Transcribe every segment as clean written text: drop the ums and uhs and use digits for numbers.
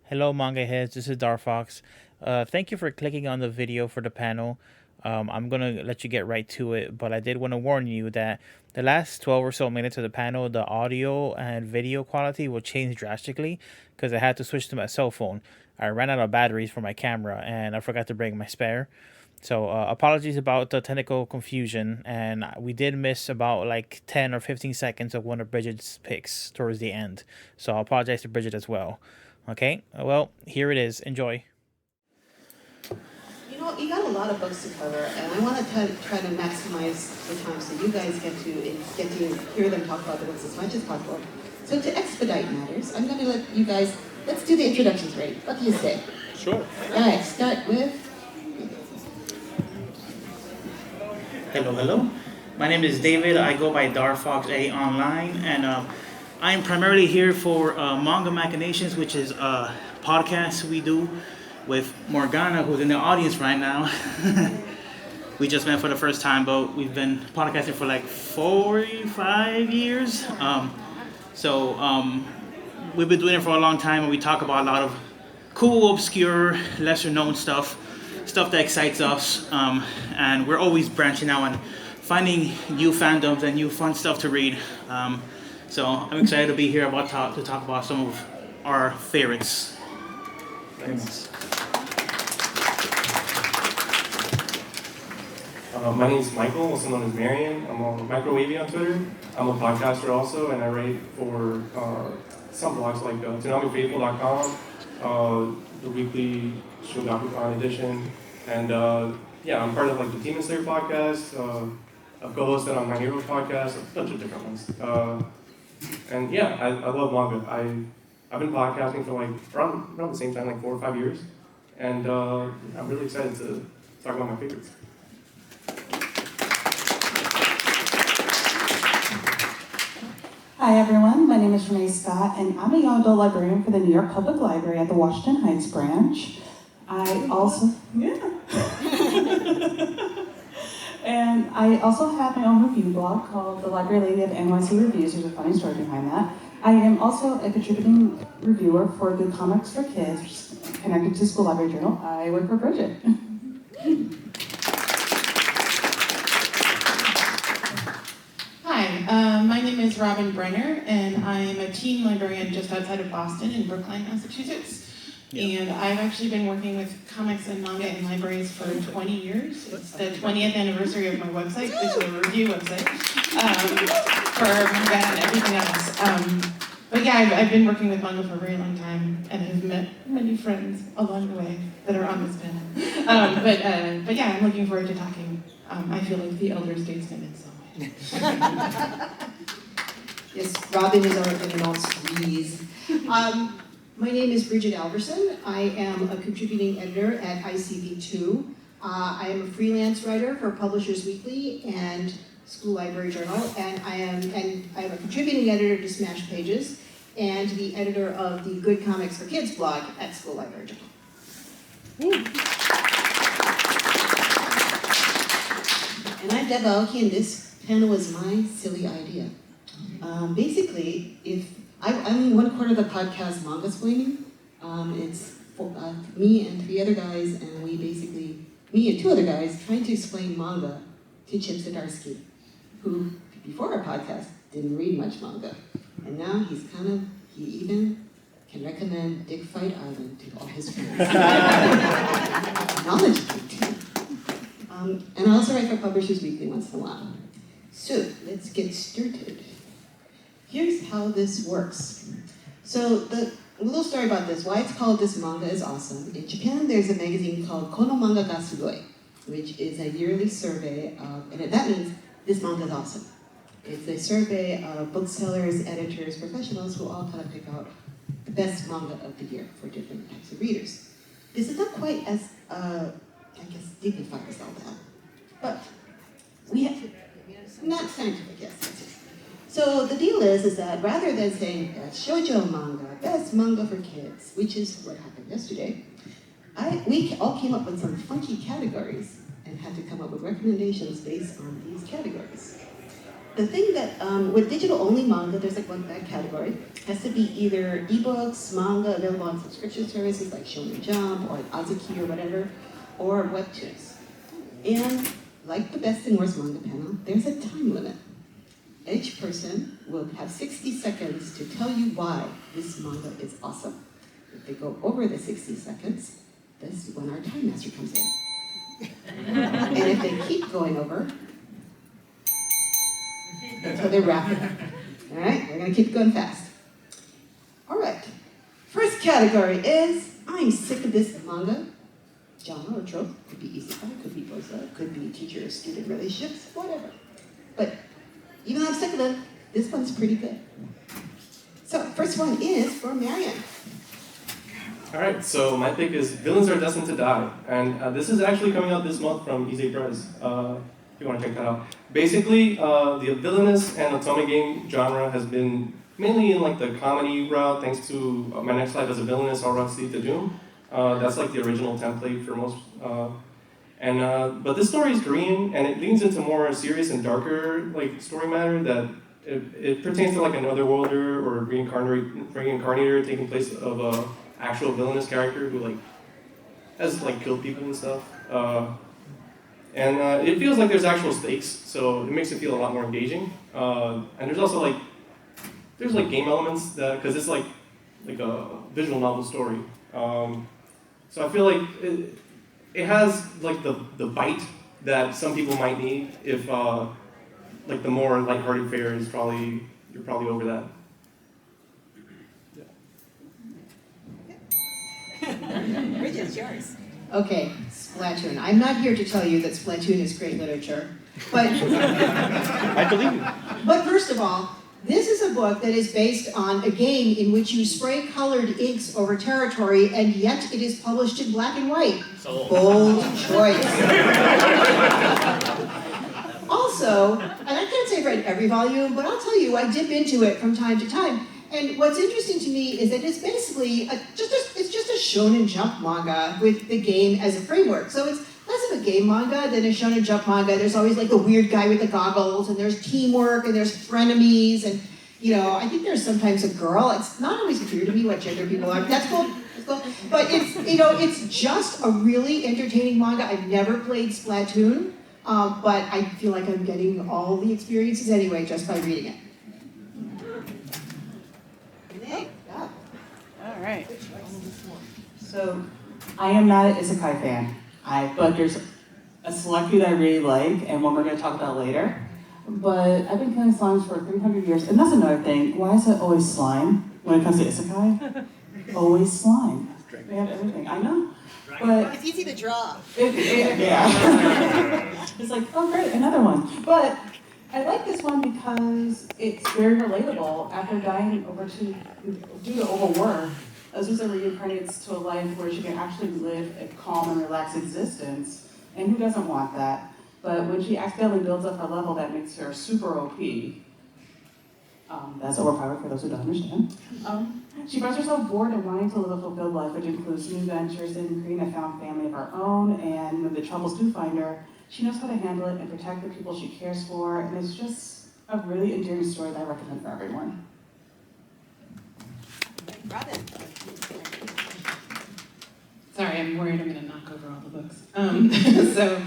Hello, manga heads. This is Darfox. Thank you for clicking on the video for the panel. I'm gonna let you get right to it, but I did want to warn you that the last 12 or so minutes of the panel, the audio and video quality will change drastically because I had to switch to my cell phone. I ran out of batteries for my camera and I forgot to bring my spare. So apologies about the technical confusion, and we did miss about like 10 or 15 seconds of one of Bridget's picks towards the end. So I apologize to Bridget as well. Okay, well, here it is. Enjoy. You know, you got a lot of books to cover, and I want to try to maximize the time so you guys get to hear them talk about the books as much as possible. So to expedite matters, I'm going to let you guys, let's do the introductions ready. What do you say? Sure. All right, start with... Hello. My name is David. I go by Darfox A online, and I'm primarily here for Manga Machinations, which is a podcast we do with Morgana, who's in the audience right now. We just met for the first time, but we've been podcasting for like 45 years. We've been doing it for a long time, and we talk about a lot of cool, obscure, lesser-known stuff that excites us, and we're always branching out and finding new fandoms and new fun stuff to read. So I'm excited to be here to talk about some of our favorites. Thanks. My name is Michael, also known as Marion. I'm on Microwavy on Twitter. I'm a podcaster also, and I write for some blogs like ToonamiFaithful.com, the weekly Shogakukan edition, and I'm part of like the Demon Slayer podcast. I've co-hosted on My Hero podcast, a bunch of different ones. I love manga. I've been podcasting for like around the same time, like 4 or 5 years, and I'm really excited to talk about my favorites. Hi everyone, my name is Renee Scott, and I'm a young adult librarian for the New York Public Library at the Washington Heights branch. I also have my own review blog called The Library Lady of NYC Reviews. There's a funny story behind that. I am also a contributing reviewer for Good Comics for Kids, connected to School Library Journal. I work for Brigid. Hi, my name is Robin Brenner, and I'm a teen librarian just outside of Boston in Brookline, Massachusetts. Yeah. And I've actually been working with comics and manga in libraries for 20 years. It's the 20th anniversary of my website, which is a review website, for manga and everything else. I've been working with manga for a very long time, and have met many friends along the way that are on this panel. I'm looking forward to talking. I feel like the elder statesman in some way. Yes, Robin is our animal squeeze. My name is Brigid Alverson. I am a contributing editor at ICV2. I am a freelance writer for Publishers Weekly and School Library Journal, and I am a contributing editor to Smash Pages and the editor of the Good Comics for Kids blog at School Library Journal. And I'm Deb Aoki, and this panel was my silly idea. Basically, I'm one quarter of the podcast Mangasplaining. It's me and 3 other guys, and me and 2 other guys, trying to explain manga to Chip Zdarsky, who, before our podcast, didn't read much manga. And now he even can recommend Dick Fight Island to all his friends. Knowledge too. And I also write for Publishers Weekly once in a while. So, let's get started. Here's how this works. So, a little story about this, why it's called This Manga is Awesome. In Japan, there's a magazine called Kono Manga ga Sugoi, which is a yearly survey and that means this manga is awesome. It's a survey of booksellers, editors, professionals who all kind of pick out the best manga of the year for different types of readers. This is not quite as, dignified as all that, but we have, not scientific, yes. So the deal is that rather than saying best shoujo manga, best manga for kids, which is what happened yesterday, we all came up with some funky categories and had to come up with recommendations based on these categories. the thing that, with digital-only manga, there's like one bad category. It has to be either ebooks, manga available on subscription services like Shonen Jump or Azuki or whatever, or webtoons. And like the best and worst manga panel, there's a time limit. Each person will have 60 seconds to tell you why this manga is awesome. If they go over the 60 seconds, this is when our time master comes in. And if they keep going over, until they wrap it up. All right, we're gonna keep going fast. All right, first category is, I'm sick of this manga. Genre or trope, could be isekai, could be boza, could be teacher-student relationships, whatever. But even though I'm sick of it, this one's pretty good. So, first one is for Marion. All right, so my pick is Villains Are Destined to Die. And this is actually coming out this month from Ise Press, if you want to check that out. Basically, the villainous and otome game genre has been mainly in like the comedy route, thanks to My Next Life as a Villainous, All Routes Lead to Doom. That's like the original template for most. But this story is Korean, and it leans into more serious and darker like story matter that it pertains to like an otherworlder or reincarnator taking place of a actual villainous character who like has like killed people and stuff. It feels like there's actual stakes, so it makes it feel a lot more engaging. And there's also like game elements that because it's like a visual novel story. So I feel like it has like the bite that some people might need if like the more lighthearted fare is you're probably over that. Brigid, it's yours. Okay, Splatoon. I'm not here to tell you that Splatoon is great literature, but I believe you. But first of all, this is a book that is based on a game in which you spray colored inks over territory, and yet it is published in black and white. Bold choice. Also, and I can't say I've read every volume, but I'll tell you, I dip into it from time to time. And what's interesting to me is that it's basically it's just a Shonen Jump manga with the game as a framework. So it's less of a game manga than a Shonen Jump manga. There's always like the weird guy with the goggles, and there's teamwork, and there's frenemies, and I think there's sometimes a girl. It's not always clear to me what gender people are. That's cool. That's cool. But it's just a really entertaining manga. I've never played Splatoon, but I feel like I'm getting all the experiences anyway just by reading it. All right. So, I am not an isekai fan, but there's a select few that I really like, and one we're going to talk about later. But I've been killing slimes for 300 years, and that's another thing. Why is it always slime when it comes to isekai? Always slime. They have everything. I know. But It's easy to draw. yeah. It's like, oh great, another one. But I like this one because it's very relatable. After dying due to overwork, Azusa reincarnates to a life where she can actually live a calm and relaxed existence. And who doesn't want that? But when she accidentally builds up her level, that makes her super OP. That's overpowered for those who don't understand. She finds herself bored and wanting to live a fulfilled life, which includes new ventures in creating a found family of her own. And when the troubles do find her, she knows how to handle it and protect the people she cares for. And it's just a really endearing story that I recommend for everyone. Robin. Sorry, I'm worried I'm gonna knock over all the books. So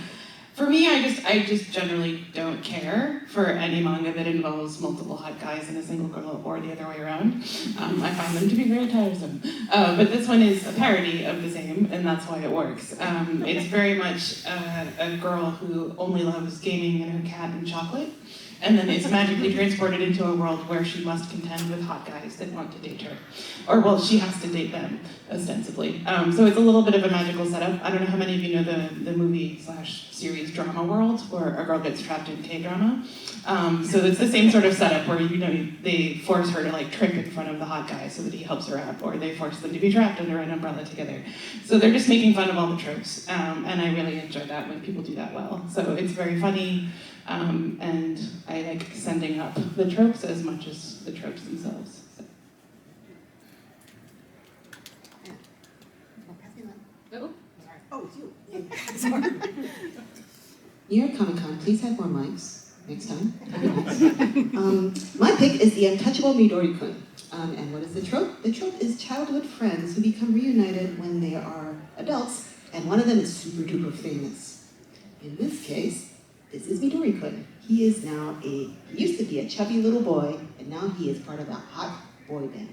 for me, I just generally don't care for any manga that involves multiple hot guys and a single girl or the other way around. I find them to be very tiresome. But this one is a parody of the same, and that's why it works. It's very much a girl who only loves gaming and her cat and chocolate, and then is magically transported into a world where she must contend with hot guys that want to date her. Or, well, she has to date them, ostensibly. So it's a little bit of a magical setup. I don't know how many of you know the movie/series Drama World, where a girl gets trapped in K-drama. So it's the same sort of setup where, they force her to, trip in front of the hot guy so that he helps her out, or they force them to be trapped under an umbrella together. So they're just making fun of all the tropes, and I really enjoy that when people do that well. So it's very funny, and I like sending up the tropes as much as the tropes themselves. So. Oh, it's you. Sorry. New York Comic Con, please have more mics. next time. My pick is the untouchable Midori-kun. And what is the trope? The trope is childhood friends who become reunited when they are adults, and one of them is super duper famous. In this case, this is Midori-kun. He is now he used to be a chubby little boy, and now he is part of a hot boy band.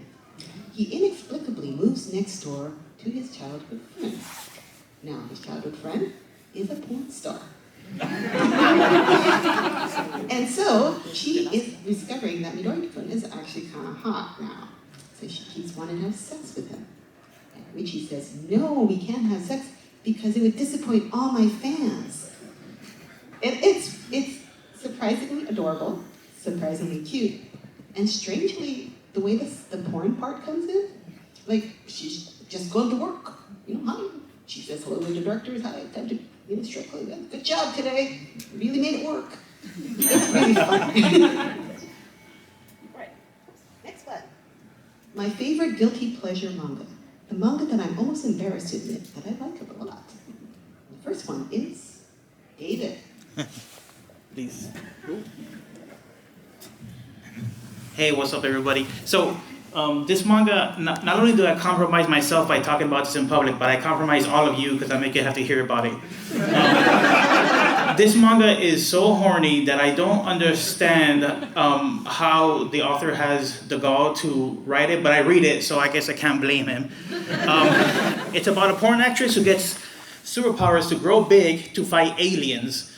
He inexplicably moves next door to his childhood friend. Now, his childhood friend is a porn star. And so, she is discovering that Midori-kun is actually kind of hot now. So she keeps wanting to have sex with him. And Richie says, no, we can't have sex because it would disappoint all my fans. It's surprisingly adorable, surprisingly cute, and strangely, the way the porn part comes in, like, she's just going to work. You know, hi. She says hello to the directors, hi, time to strike. Good job today. Really made it work. It's really fun. Right. Next one. My favorite guilty pleasure manga. The manga that I'm almost embarrassed to admit that I like a lot. The first one is David. Please. Hey, what's up, everybody? So, this manga, not only do I compromise myself by talking about this in public, but I compromise all of you because I make you have to hear about it. This manga is so horny that I don't understand how the author has the gall to write it, but I read it, so I guess I can't blame him. It's about a porn actress who gets superpowers to grow big to fight aliens.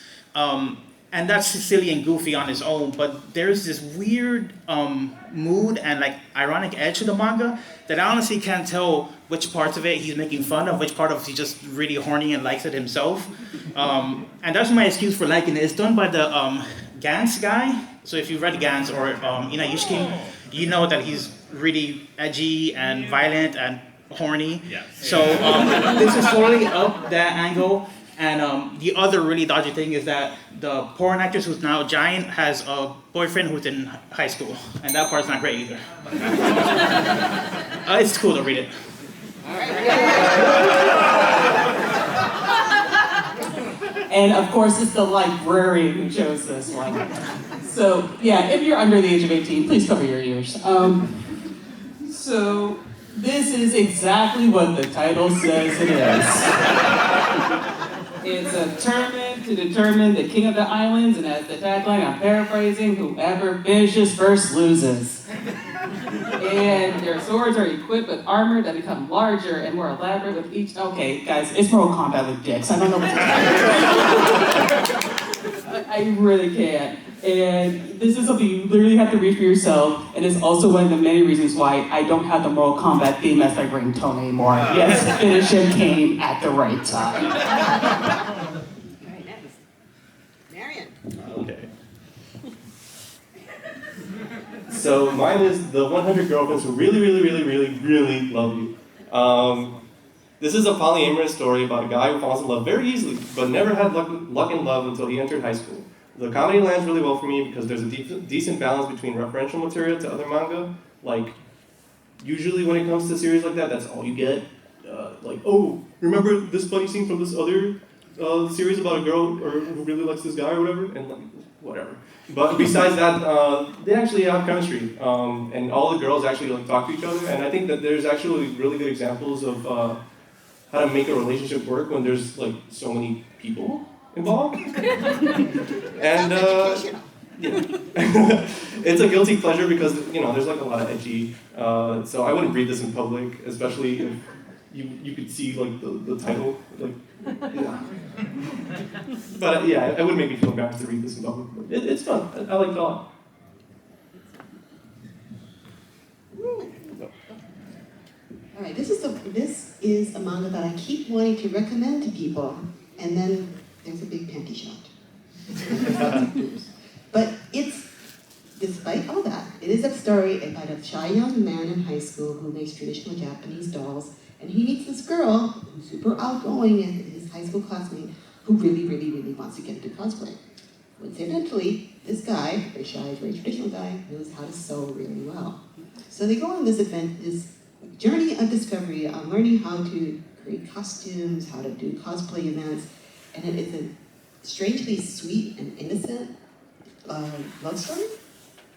And that's silly and goofy on its own, but there's this weird mood and like ironic edge to the manga that I honestly can't tell which parts of it he's making fun of, which part of he's just really horny and likes it himself. And that's my excuse for liking it. It's done by the Gans guy. So if you've read Gans or Inayushiki, you know that he's really edgy and violent and horny. Yeah. So this is totally up that angle. And the other really dodgy thing is that the porn actress who's now a giant has a boyfriend who's in high school. And that part's not great either. It's cool to read it. And of course, it's the librarian who chose this one. So yeah, if you're under the age of 18, please cover your ears. So this is exactly what the title says it is. It's a tournament to determine the king of the islands, and as the tagline, I'm paraphrasing, whoever finishes first loses. And their swords are equipped with armor that become larger and more elaborate with each. Okay, guys, it's Mortal Kombat with dicks. I don't know what to tell you. I really can't. And this is something you literally have to read for yourself, and it's also one of the many reasons why I don't have the Mortal Kombat theme as my ringtone anymore. Yes, finish him came at the right time. All right, next. Marion. Okay. So mine is the 100 Girlfriends Who Really, Really, Really, Really, Really Love You. This is a polyamorous story about a guy who falls in love very easily, but never had luck in love until he entered high school. The comedy lands really well for me because there's a decent balance between referential material to other manga. Like, usually when it comes to series like that, that's all you get. Like, oh, remember this funny scene from this other series about a girl who really likes this guy or whatever? And like, whatever. But besides that, they actually have chemistry. And all the girls actually like talk to each other. And I think that there's actually really good examples of how to make a relationship work when there's like so many people involved. And yeah. It's a guilty pleasure because there's like a lot of edgy. So I wouldn't read this in public, especially if you could see like the title. Like, yeah. But yeah, it would make me feel embarrassed to read this in public. It's fun. I like it a lot. All right, this is a manga that I keep wanting to recommend to people, and then there's a big panty shot. But despite all that, it is a story about a shy young man in high school who makes traditional Japanese dolls, and he meets this girl who's super outgoing and his high school classmate who really, really, really wants to get into cosplay. Coincidentally, this guy, very shy, very traditional guy, knows how to sew really well. So they go on this journey of discovery on learning how to create costumes, how to do cosplay events, and it is a strangely sweet and innocent love story,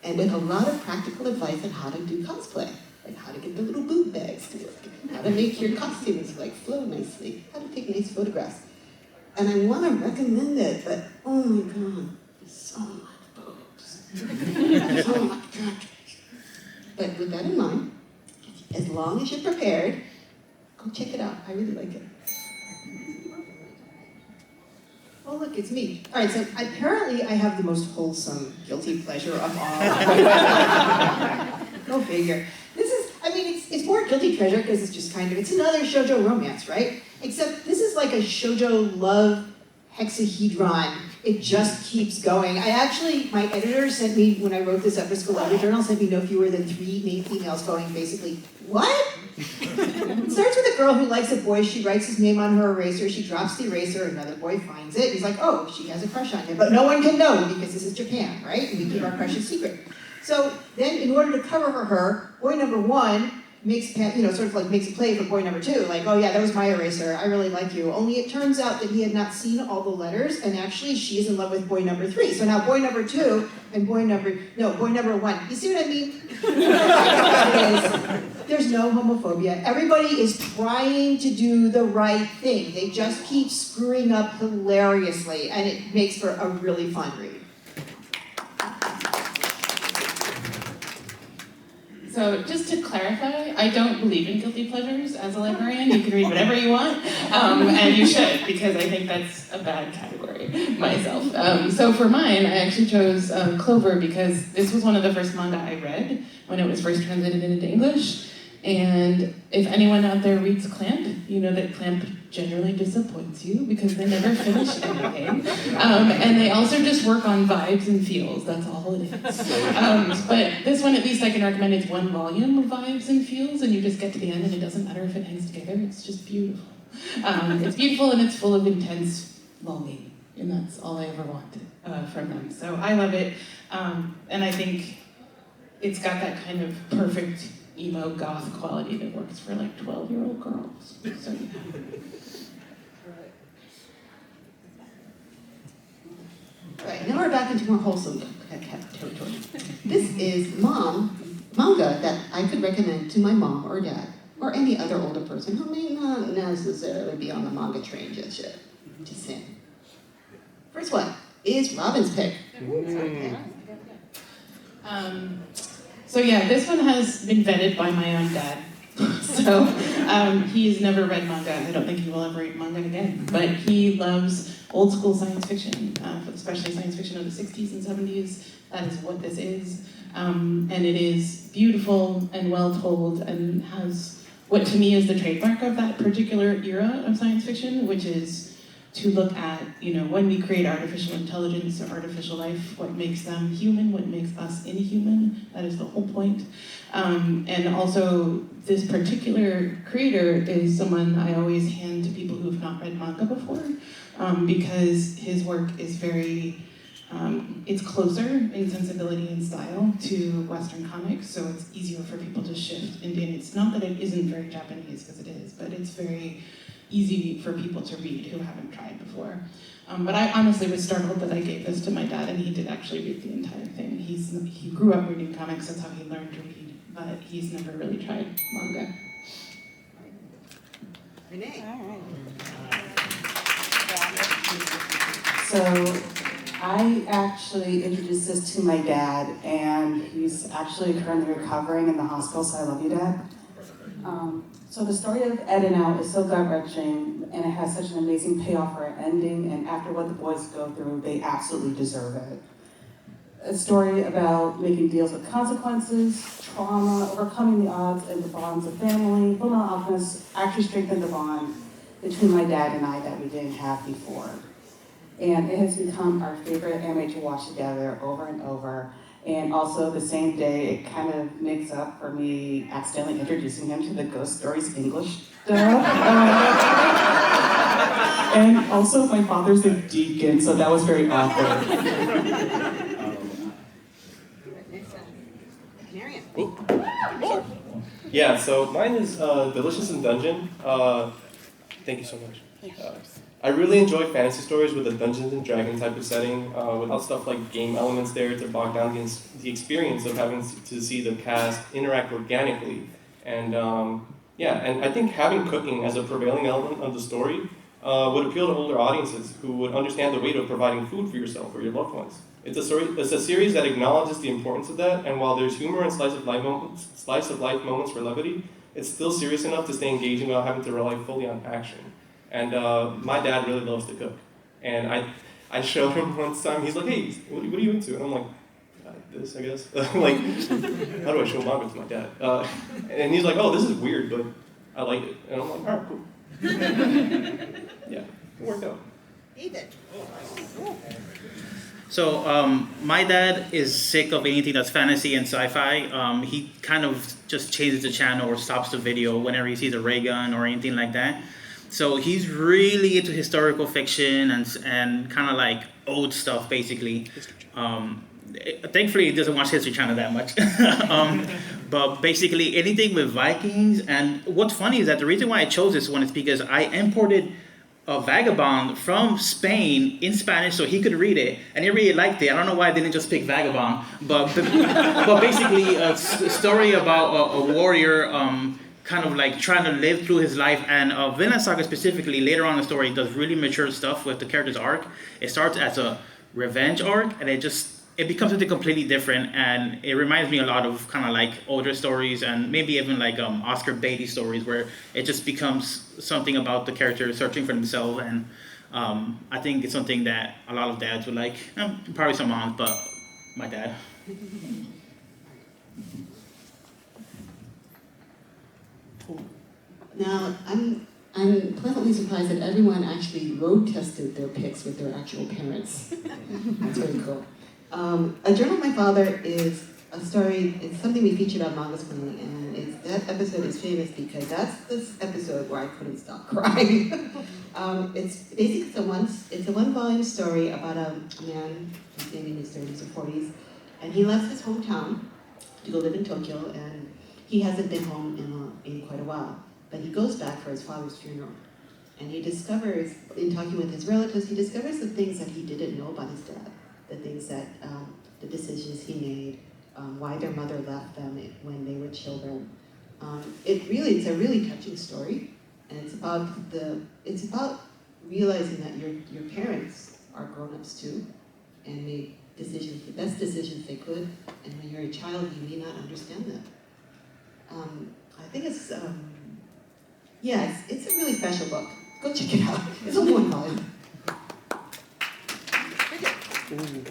and with a lot of practical advice on how to do cosplay, like how to get the little boob bags to work, how to make your costumes like flow nicely, how to take nice photographs. And I want to recommend it, but oh my god, there's so much boobs, so much practice. But with that in mind, as long as you're prepared, go check it out. I really like it. Oh, look, it's me. All right, so apparently I have the most wholesome guilty pleasure of all. Go figure. This is, I mean, it's more guilty pleasure because it's just kind of, it's another shoujo romance, right? Except this is like a shoujo love hexahedron. It just keeps going. My editor sent me, when I wrote this up for School Library Journal, sent me no fewer than 3 main females going basically, what? It starts with a girl who likes a boy. She writes his name on her eraser. She drops the eraser. Another boy finds it. He's like, oh, she has a crush on him. But no one can know because this is Japan, right? And we keep our crushes secret. So then in order to cover her, boy number 1 makes, sort of like makes a play for boy number 2, like, oh yeah, that was my eraser, I really like you. Only it turns out that he had not seen all the letters, and actually she is in love with boy number 3. So now boy number 2 and boy number 1, you see what I mean? There's no homophobia. Everybody is trying to do the right thing. They just keep screwing up hilariously, and it makes for a really fun read. So just to clarify, I don't believe in guilty pleasures as a librarian. You can read whatever you want, and you should, because I think that's a bad category myself. So for mine, I actually chose Clover because this was one of the first manga I read when it was first translated into English. And if anyone out there reads Clamp, you know that Clamp generally disappoints you because they never finish anything. And they also just work on vibes and feels, that's all it is. But this one, at least I can recommend, it's 1 volume of vibes and feels, and you just get to the end and it doesn't matter if it hangs together, it's just beautiful. It's beautiful and it's full of intense longing, and that's all I ever wanted from them. So I love it, and I think it's got that kind of perfect emo goth quality that works for like 12-year-old girls. So yeah. Right, now we're back into more wholesome territory. This is manga that I could recommend to my mom or dad, or any other older person who may not necessarily be on the manga train just yet. Just saying. First one is Robin's pick. So yeah, this one has been vetted by my own dad. So he's never read manga. I don't think he will ever read manga again. But he loves old school science fiction, especially science fiction of the 60s and 70s. That is what this is. And it is beautiful and well told and has what to me is the trademark of that particular era of science fiction, which is to look at, when we create artificial intelligence or artificial life, what makes them human, what makes us inhuman. That is the whole point. And also, this particular creator is someone I always hand to people who've not read manga before, because his work is very, it's closer in sensibility and style to Western comics, so it's easier for people to shift into it. It's not that it isn't very Japanese, because it is, but it's very easy for people to read who haven't tried before. But I honestly was startled that I gave this to my dad, and he did actually read the entire thing. He grew up reading comics, that's how he learned to read, but he's never really tried manga. Renee. All right. So I actually introduced this to my dad, and he's actually currently recovering in the hospital, so I love you, Dad. So the story of Ed and Al is so gut-wrenching, and it has such an amazing payoff for an ending, and after what the boys go through, they absolutely deserve it. A story about making deals with consequences, trauma, overcoming the odds, and the bonds of family. Fullmetal Alchemist actually strengthened the bond between my dad and I that we didn't have before. And it has become our favorite anime to watch together over and over. And also the same day, it kind of makes up for me accidentally introducing him to the Ghost Stories English stuff. And also my father's a deacon, so that was very awkward. Marion. Yeah, so mine is Delicious in Dungeon. Thank you so much. I really enjoy fantasy stories with a Dungeons and Dragons type of setting, without stuff like game elements there to bog down the experience of having to see the cast interact organically. And and I think having cooking as a prevailing element of the story would appeal to older audiences who would understand the weight of providing food for yourself or your loved ones. It's a series that acknowledges the importance of that, and while there's humor and slice of life moments for levity, it's still serious enough to stay engaging without having to rely fully on action. And my dad really loves to cook, and I showed him one time. He's like, "Hey, what are you into?" And I'm like, "This, I guess." Like, how do I show manga to my dad? And he's like, "Oh, this is weird, but I like it." And I'm like, "All right, cool." Yeah, it worked out. David. So my dad is sick of anything that's fantasy and sci-fi. He kind of just changes the channel or stops the video whenever he sees a ray gun or anything like that. So he's really into historical fiction and kind of like old stuff, basically. Thankfully, he doesn't watch History Channel that much. But basically, anything with Vikings. And what's funny is that the reason why I chose this one is because I imported a Vagabond from Spain in Spanish so he could read it, and he really liked it. I don't know why I didn't just pick Vagabond, but basically a story about a warrior kind of like trying to live through his life. And Vinland Saga specifically, later on in the story, does really mature stuff with the character's arc. It starts as a revenge arc, and it becomes something completely different, and it reminds me a lot of kind of like older stories and maybe even like Oscar Beatty stories where it just becomes something about the character searching for themselves. And I think it's something that a lot of dads would like. Probably some moms, but my dad. Now, I'm pleasantly surprised that everyone actually road tested their picks with their actual parents. That's very cool. A Journal of My Father is a story, it's something we featured on Mangasplaining, and that episode is famous because that's this episode where I couldn't stop crying. It's basically it's a one-volume story about a man who's in his 30s or 40s, and he left his hometown to go live in Tokyo, and he hasn't been home in quite a while. But he goes back for his father's funeral, and he discovers, in talking with his relatives, he discovers the things that he didn't know about his dad, the things that, the decisions he made, why their mother left them when they were children. It's a really touching story, and it's about realizing that your parents are grown-ups too, and made decisions, the best decisions they could, and when you're a child, you may not understand them. I think it's a really special book. Go check it out. It's only one volume.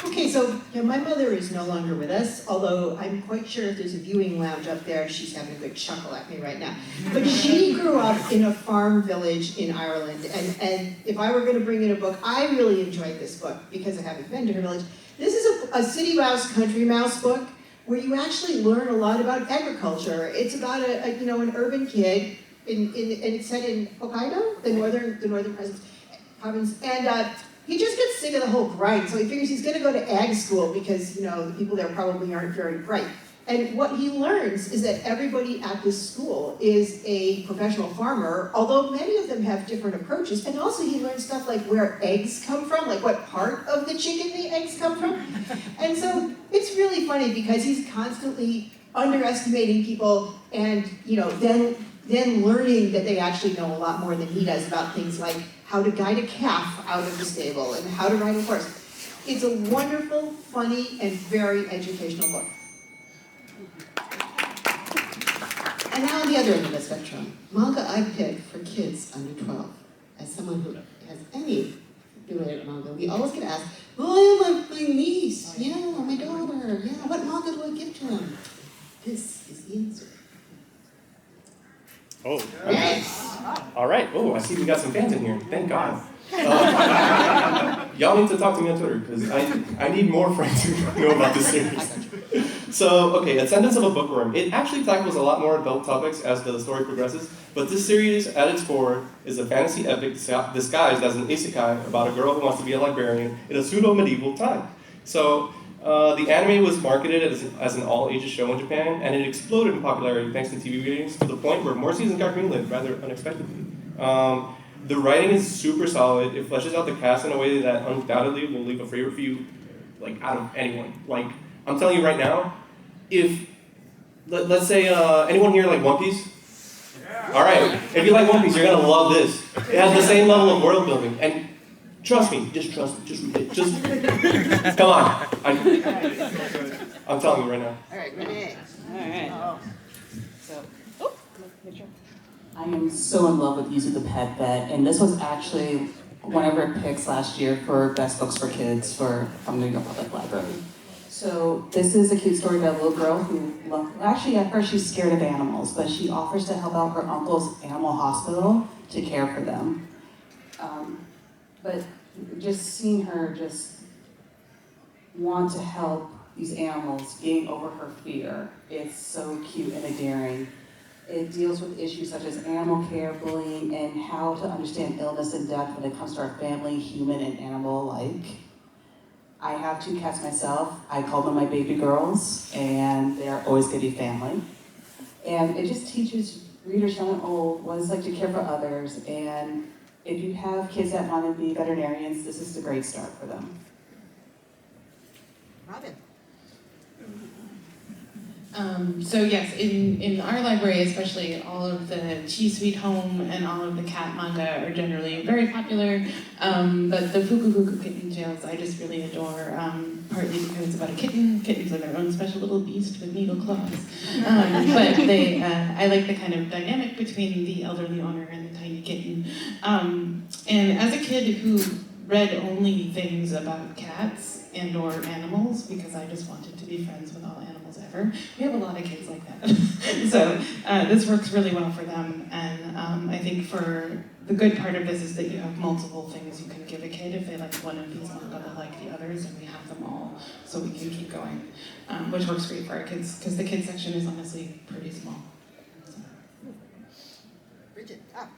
Okay, so my mother is no longer with us, although I'm quite sure if there's a viewing lounge up there, she's having a good chuckle at me right now. But she grew up in a farm village in Ireland, and if I were going to bring in a book, I really enjoyed this book because I haven't been to her village. This is a city mouse, country mouse book where you actually learn a lot about agriculture. It's about an urban kid, and it's set in Hokkaido, the northern province, and he just gets sick of the whole grind, so he figures he's going to go to ag school because the people there probably aren't very bright. And what he learns is that everybody at this school is a professional farmer, although many of them have different approaches. And also he learns stuff like where eggs come from, like what part of the chicken the eggs come from. And so it's really funny because he's constantly underestimating people, and then learning that they actually know a lot more than he does about things like how to guide a calf out of the stable and how to ride a horse. It's a wonderful, funny, and very educational book. And now on the other end of the spectrum, manga I pick for kids under 12. As someone who has any related manga, we always get asked, oh, my niece, my daughter, what manga do I give to them? This is the answer. Oh, yes. All right. Oh, I see we got some fans in here. Thank God. Y'all need to talk to me on Twitter because I need more friends who know about this series. So, okay, Ascendance of a Bookworm. It actually tackles a lot more adult topics as the story progresses, but this series, at its core, is a fantasy epic disguised as an isekai about a girl who wants to be a librarian in a pseudo-medieval time. So, the anime was marketed as an all-ages show in Japan, and it exploded in popularity thanks to TV ratings to the point where more seasons got greenlit rather unexpectedly. The writing is super solid. It fleshes out the cast in a way that undoubtedly will leave a favorite for you, like, out of anyone. Like, I'm telling you right now, if, let's say, anyone here like One Piece? Yeah. All right, if you like One Piece, you're gonna love this. It has the same level of world building, and trust me, just trust me, just read it, just, come on. I'm telling you right now. All right, Renee. All right. So, picture. I am so in love with Yuzu the Pet Vet, and this was actually one of our picks last year for best books for kids from New York Public Library. So this is a cute story about a little girl who, actually at first she's scared of animals, but she offers to help out her uncle's animal hospital to care for them. But just seeing her just want to help these animals, getting over her fear, it's so cute and endearing. It deals with issues such as animal care, bullying, and how to understand illness and death when it comes to our family, human and animal alike. I have 2 cats myself. I call them my baby girls, and they're always gonna be family. And it just teaches readers young and old what it's like to care for others. And if you have kids that want to be veterinarians, this is a great start for them. Robin. So yes, in our library especially, all of the Chi Sweet Home and all of the cat manga are generally very popular, but the Fuku Fuku Kitten Tales I just really adore, partly because it's about a kitten. Kittens are their own special little beast with needle claws, but I like the kind of dynamic between the elderly owner and the tiny kitten. And as a kid who read only things about cats and or animals because I just wanted to be friends with all animals ever. We have a lot of kids like that. So this works really well for them, and I think for the good part of this is that you have multiple things you can give a kid. If they like one of these manga, they'll like the others, and we have them all so we can keep going, which works great for our kids because the kids section is honestly pretty small. So. Brigid, up.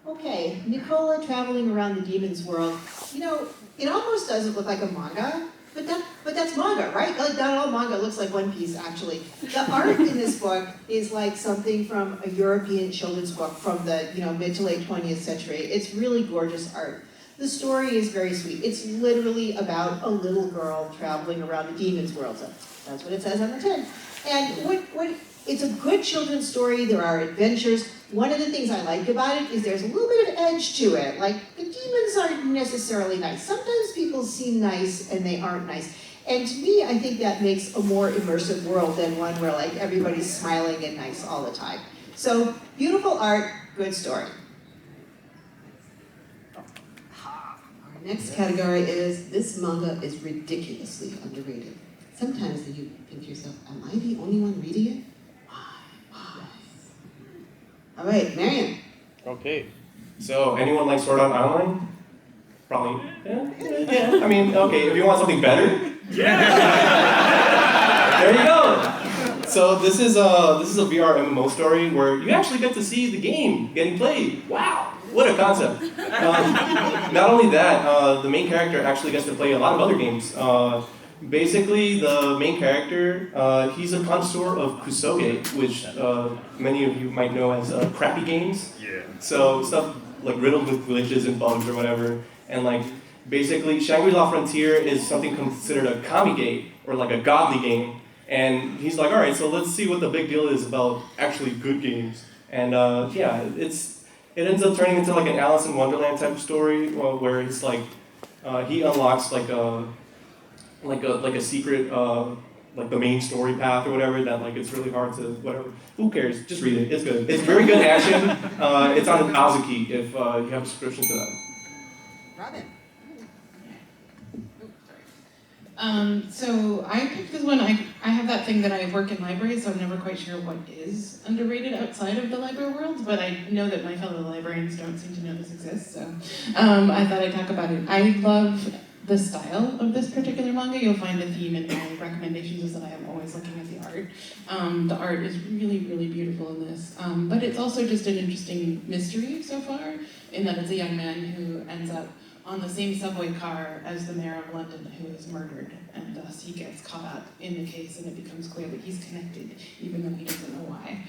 Okay, Nicola traveling around the demon's world. You know, it almost doesn't look like a manga, but that's manga, right? Like, not all manga looks like One Piece, actually. The art in this book is like something from a European children's book from the mid to late 20th century. It's really gorgeous art. The story is very sweet. It's literally about a little girl traveling around the demon's world. So that's what it says on the tin. And it's a good children's story. There are adventures. One of the things I like about it is there's a little bit of edge to it. Like, the demons aren't necessarily nice. Sometimes people seem nice and they aren't nice. And to me, I think that makes a more immersive world than one where like everybody's smiling and nice all the time. So, beautiful art, good story. Our next category is, this manga is ridiculously underrated. Sometimes you think to yourself, am I the only one reading it? All right, Marion. Okay. So, anyone like Sword Art Online? Probably. Yeah. I mean, okay, if you want something better. Yeah. There you go. So this is a VR MMO story where you actually get to see the game getting played. Wow, what a concept. Not only that, the main character actually gets to play a lot of other games. Basically, the main character, he's a connoisseur of kusoge, which many of you might know as crappy games. Yeah. So stuff like riddled with glitches and bugs or whatever. And like, basically, Shangri-La Frontier is something considered a kami-game, or like a godly game. And he's like, all right, so let's see what the big deal is about actually good games. And yeah, it ends up turning into like an Alice in Wonderland type of story, where it's like, he unlocks like a secret, like the main story path or whatever, that like it's really hard to, whatever. Who cares? Just read it, it's good. It's very good action. It's on Azuki if you have a subscription to that. Robin. So I picked this one. I have that thing that I work in libraries, so I'm never quite sure what is underrated outside of the library world, but I know that my fellow librarians don't seem to know this exists, so I thought I'd talk about it. I love the style of this particular manga. You'll find a theme in my recommendations is that I am always looking at the art. The art is really, really beautiful in this, but it's also just an interesting mystery so far, in that it's a young man who ends up on the same subway car as the mayor of London who is murdered, and thus he gets caught up in the case and it becomes clear that he's connected, even though he doesn't know why.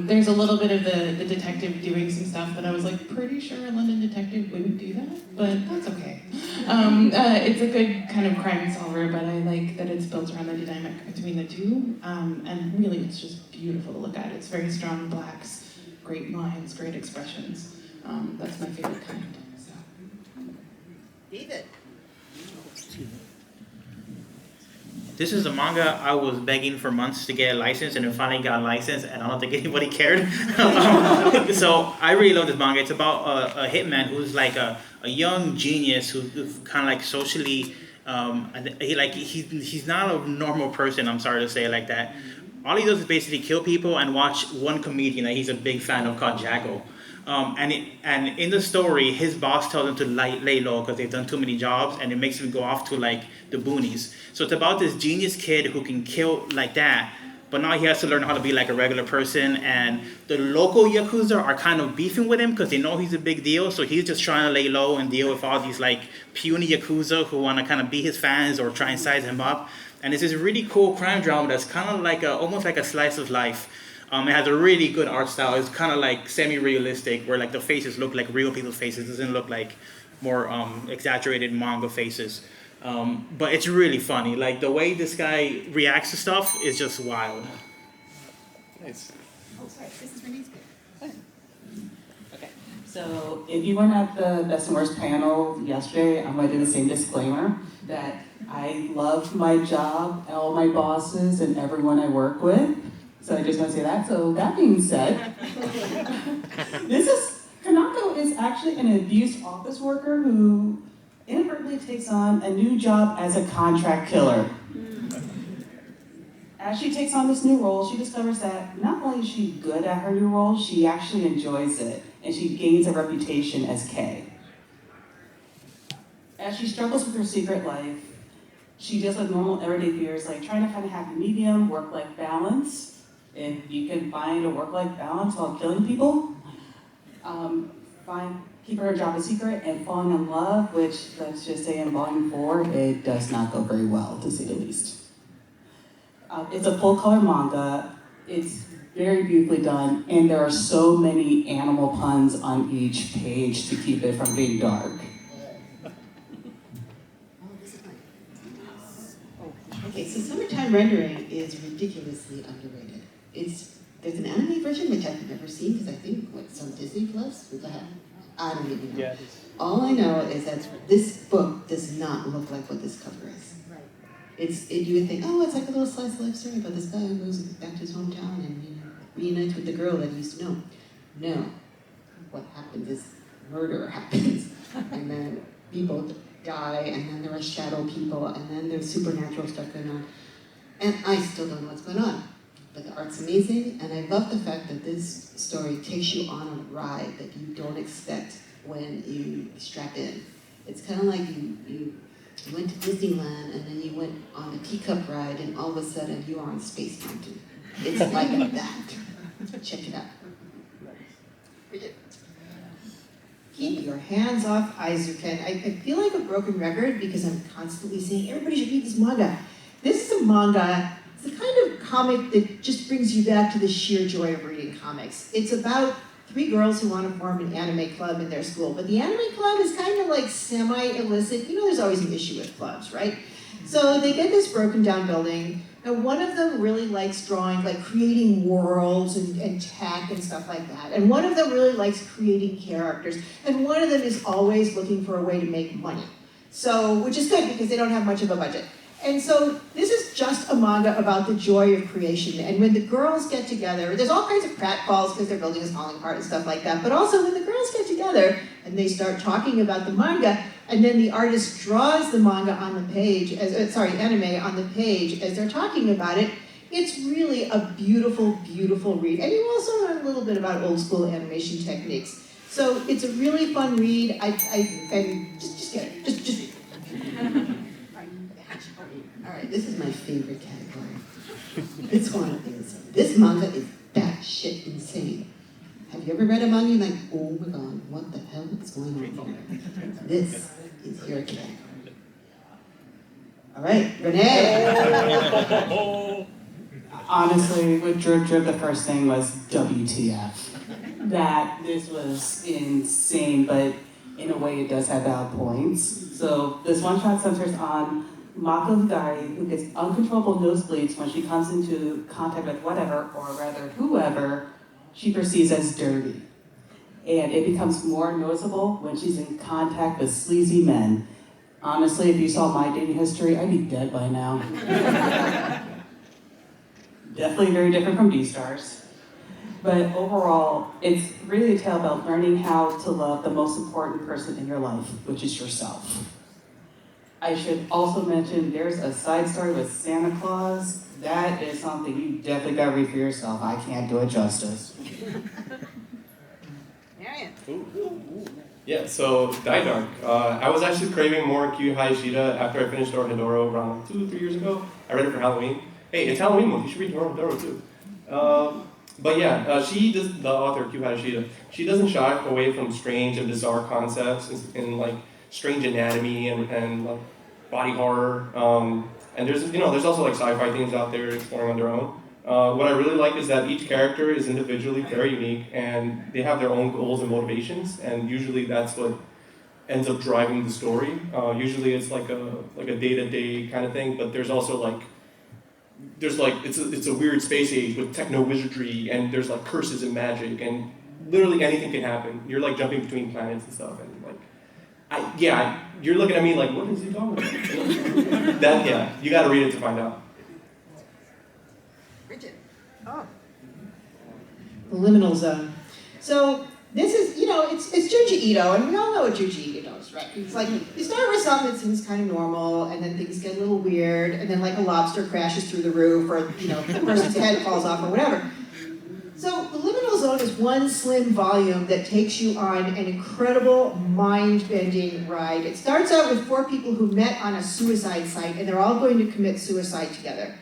There's a little bit of the detective doing some stuff that I was like, pretty sure a London detective wouldn't do that, but that's okay. It's a good kind of crime solver, but I like that it's built around the dynamic between the two, and really it's just beautiful to look at. It's very strong blacks, great lines, great expressions. That's my favorite kind. So. David. This is a manga I was begging for months to get a license, and it finally got a license, and I don't think anybody cared. So I really love this manga. It's about a hitman who's like a young genius who's kind of like socially, he's not a normal person, I'm sorry to say it like that. All he does is basically kill people and watch one comedian that he's a big fan of called Jackal. And in the story, his boss tells him to lay low because they've done too many jobs, and it makes him go off to like the boonies. So it's about this genius kid who can kill like that, but now he has to learn how to be like a regular person. And the local Yakuza are kind of beefing with him because they know he's a big deal. So he's just trying to lay low and deal with all these like puny Yakuza who want to kind of be his fans or try and size him up. And it's this really cool crime drama that's kind of like almost like a slice of life. It has a really good art style. It's kind of like semi-realistic, where like the faces look like real people's faces. It doesn't look like more exaggerated manga faces. But it's really funny. Like the way this guy reacts to stuff is just wild. Nice. Oh, sorry, this is Renee's pick. Okay, so if you weren't at the Best and Worst panel yesterday, I'm going to do the same disclaimer that I love my job, all my bosses, and everyone I work with. So I just want to say that. So that being said, Kanako is actually an abused office worker who inadvertently takes on a new job as a contract killer. As she takes on this new role, she discovers that not only is she good at her new role, she actually enjoys it, and she gains a reputation as K. As she struggles with her secret life, she deals with normal everyday fears like trying to find a happy medium, work-life balance. If you can find a work-life balance while killing people, keep her job a secret, and falling in love, which let's just say in volume 4, it does not go very well, to say the least. It's a full-color manga. It's very beautifully done, and there are so many animal puns on each page to keep it from being dark. Okay, so summertime rendering is ridiculously underrated. There's an anime version which I've never seen because I think it's on Disney Plus. I don't even know. Yeah. All I know is that this book does not look like what this cover is. You would think, oh, it's like a little slice of life story about this guy who goes back to his hometown and reunites with the girl that he used to know. No, what happens is murder happens, and then people die, and then there are shadow people, and then there's supernatural stuff going on, and I still don't know what's going on. But the art's amazing, and I love the fact that this story takes you on a ride that you don't expect when you strap in. It's kind of like you went to Disneyland, and then you went on the teacup ride, and all of a sudden you are on Space Mountain. It's like that. Check it out. Brigid. Keep your hands off Aizuken. I feel like a broken record because I'm constantly saying everybody should read this manga. This is a manga. It's the kind of comic that just brings you back to the sheer joy of reading comics. It's about 3 girls who want to form an anime club in their school, but the anime club is kind of like semi-illicit. You know, there's always an issue with clubs, right? So they get this broken down building, and one of them really likes drawing, like creating worlds and tech and stuff like that. And one of them really likes creating characters, and one of them is always looking for a way to make money. So, which is good because they don't have much of a budget. And so this is just a manga about the joy of creation. And when the girls get together, there's all kinds of pratfalls because their building is falling apart and stuff like that. But also when the girls get together and they start talking about the manga, and then the artist draws the manga on the page, anime on the page as they're talking about it, it's really a beautiful, beautiful read. And you also learn a little bit about old school animation techniques. So it's a really fun read. Just get it. Just all right, this is my favorite category. This one is, this manga is batshit insane. Have you ever read a manga and you're like, oh my god, what the hell is going on here? This is your kid. All right, Renee. Honestly, with Drip Drip, the first thing was WTF. That this was insane, but in a way it does have valid points. So this one shot centers on Mako Hidari, who gets uncontrollable nosebleeds when she comes into contact with whatever, or rather whoever, she perceives as dirty. And it becomes more noticeable when she's in contact with sleazy men. Honestly, if you saw my dating history, I'd be dead by now. Definitely very different from D-Stars. But overall, it's really a tale about learning how to love the most important person in your life, which is yourself. I should also mention there's a side story with Santa Claus. That is something you definitely gotta read for yourself. I can't do it justice. Marion. Yeah, so Die Dark. I was actually craving more Q Hayashida after I finished Dorohedoro around like 2 or 3 years ago. I read it for Halloween. Hey, it's Halloween month, you should read Dorohedoro too. But yeah, she does, the author Q Hayashida, she doesn't shy away from strange and bizarre concepts in like strange anatomy and like body horror. And there's also like sci-fi themes out there exploring on their own. What I really like is that each character is individually very unique and they have their own goals and motivations, and usually that's what ends up driving the story. Usually it's like a day-to-day kind of thing, but there's also like it's a weird space age with techno-wizardry, and there's like curses and magic, and literally anything can happen. You're like jumping between planets and stuff, and like you're looking at me like, what is he talking about? You gotta read it to find out. Brigid. Oh. The liminal zone. So this is, it's Junji Ito, and we all know what Junji Ito is, right? It's like, you start with something that seems kind of normal, and then things get a little weird, and then like a lobster crashes through the roof, or, the person's head falls off, or whatever. So the liminal zone is one slim volume that takes you on an incredible, mind-bending ride. It starts out with 4 people who met on a suicide site, and they're all going to commit suicide together.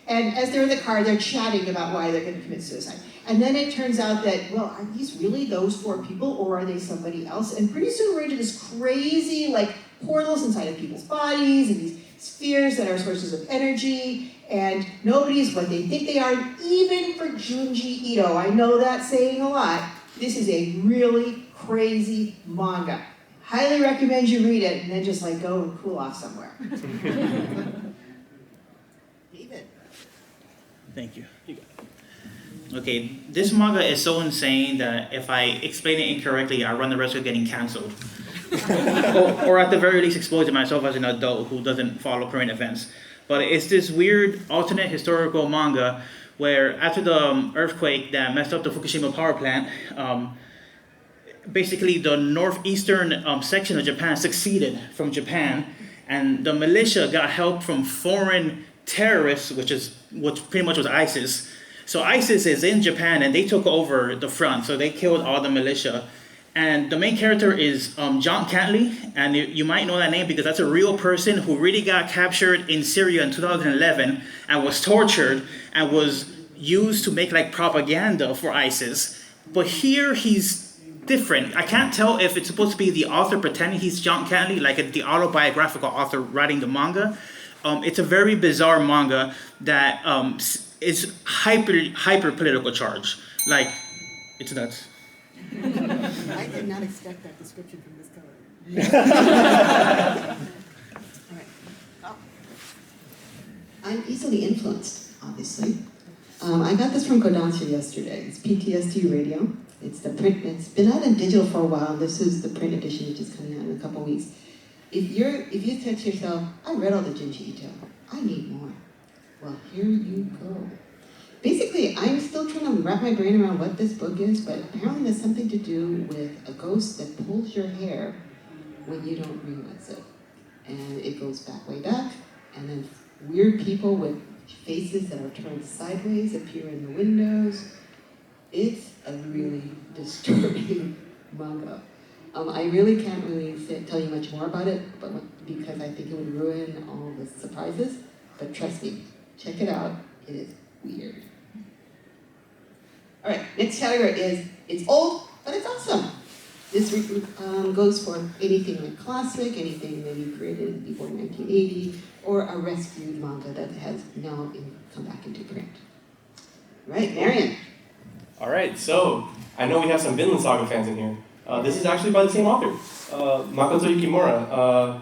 And as they're in the car, they're chatting about why they're going to commit suicide. And then it turns out that, well, are these really those 4 people, or are they somebody else? And pretty soon we're into this crazy, like, portals inside of people's bodies, and these spheres that are sources of energy, and nobody's what they think they are, even for Junji Ito. I know that's saying a lot. This is a really crazy manga. Highly recommend you read it, and then just, like, go and cool off somewhere. David. Thank you. Okay, this manga is so insane that if I explain it incorrectly, I run the risk of getting canceled. or at the very least exposing myself as an adult who doesn't follow current events. But it's this weird alternate historical manga where after the earthquake that messed up the Fukushima power plant, basically the northeastern section of Japan seceded from Japan, and the militia got help from foreign terrorists, which pretty much was ISIS. So ISIS is in Japan, and they took over the front, so they killed all the militia. And the main character is John Cantley, and you might know that name because that's a real person who really got captured in Syria in 2011 and was tortured and was used to make like propaganda for ISIS. But here he's different. I can't tell if it's supposed to be the author pretending he's John Cantley, like the autobiographical author writing the manga. It's a very bizarre manga that is hyper political charge. Like, it's nuts. I did not expect that description from this cover. All right. Oh. I'm easily influenced, obviously. I got this from Kodansha yesterday. It's PTSD Radio. It's the print. It's been out in digital for a while. This is the print edition, which is coming out in a couple weeks. If you said to yourself, I read all the Junji Ito, I need more. Well, here you go. Basically, I'm still trying to wrap my brain around what this book is, but apparently there's something to do with a ghost that pulls your hair when you don't realize it. And it goes way back, and then weird people with faces that are turned sideways appear in the windows. It's a really disturbing manga. I really can't tell you much more about it, because I think it would ruin all the surprises. But trust me, check it out. It is weird. All right, next category is It's old, but it's awesome. This goes for anything like classic, anything maybe created before 1980, or a rescued manga that has now come back into print. Right, Marion. All right, so I know we have some Vinland Saga fans in here. This is actually by the same author, Makoto Yukimura.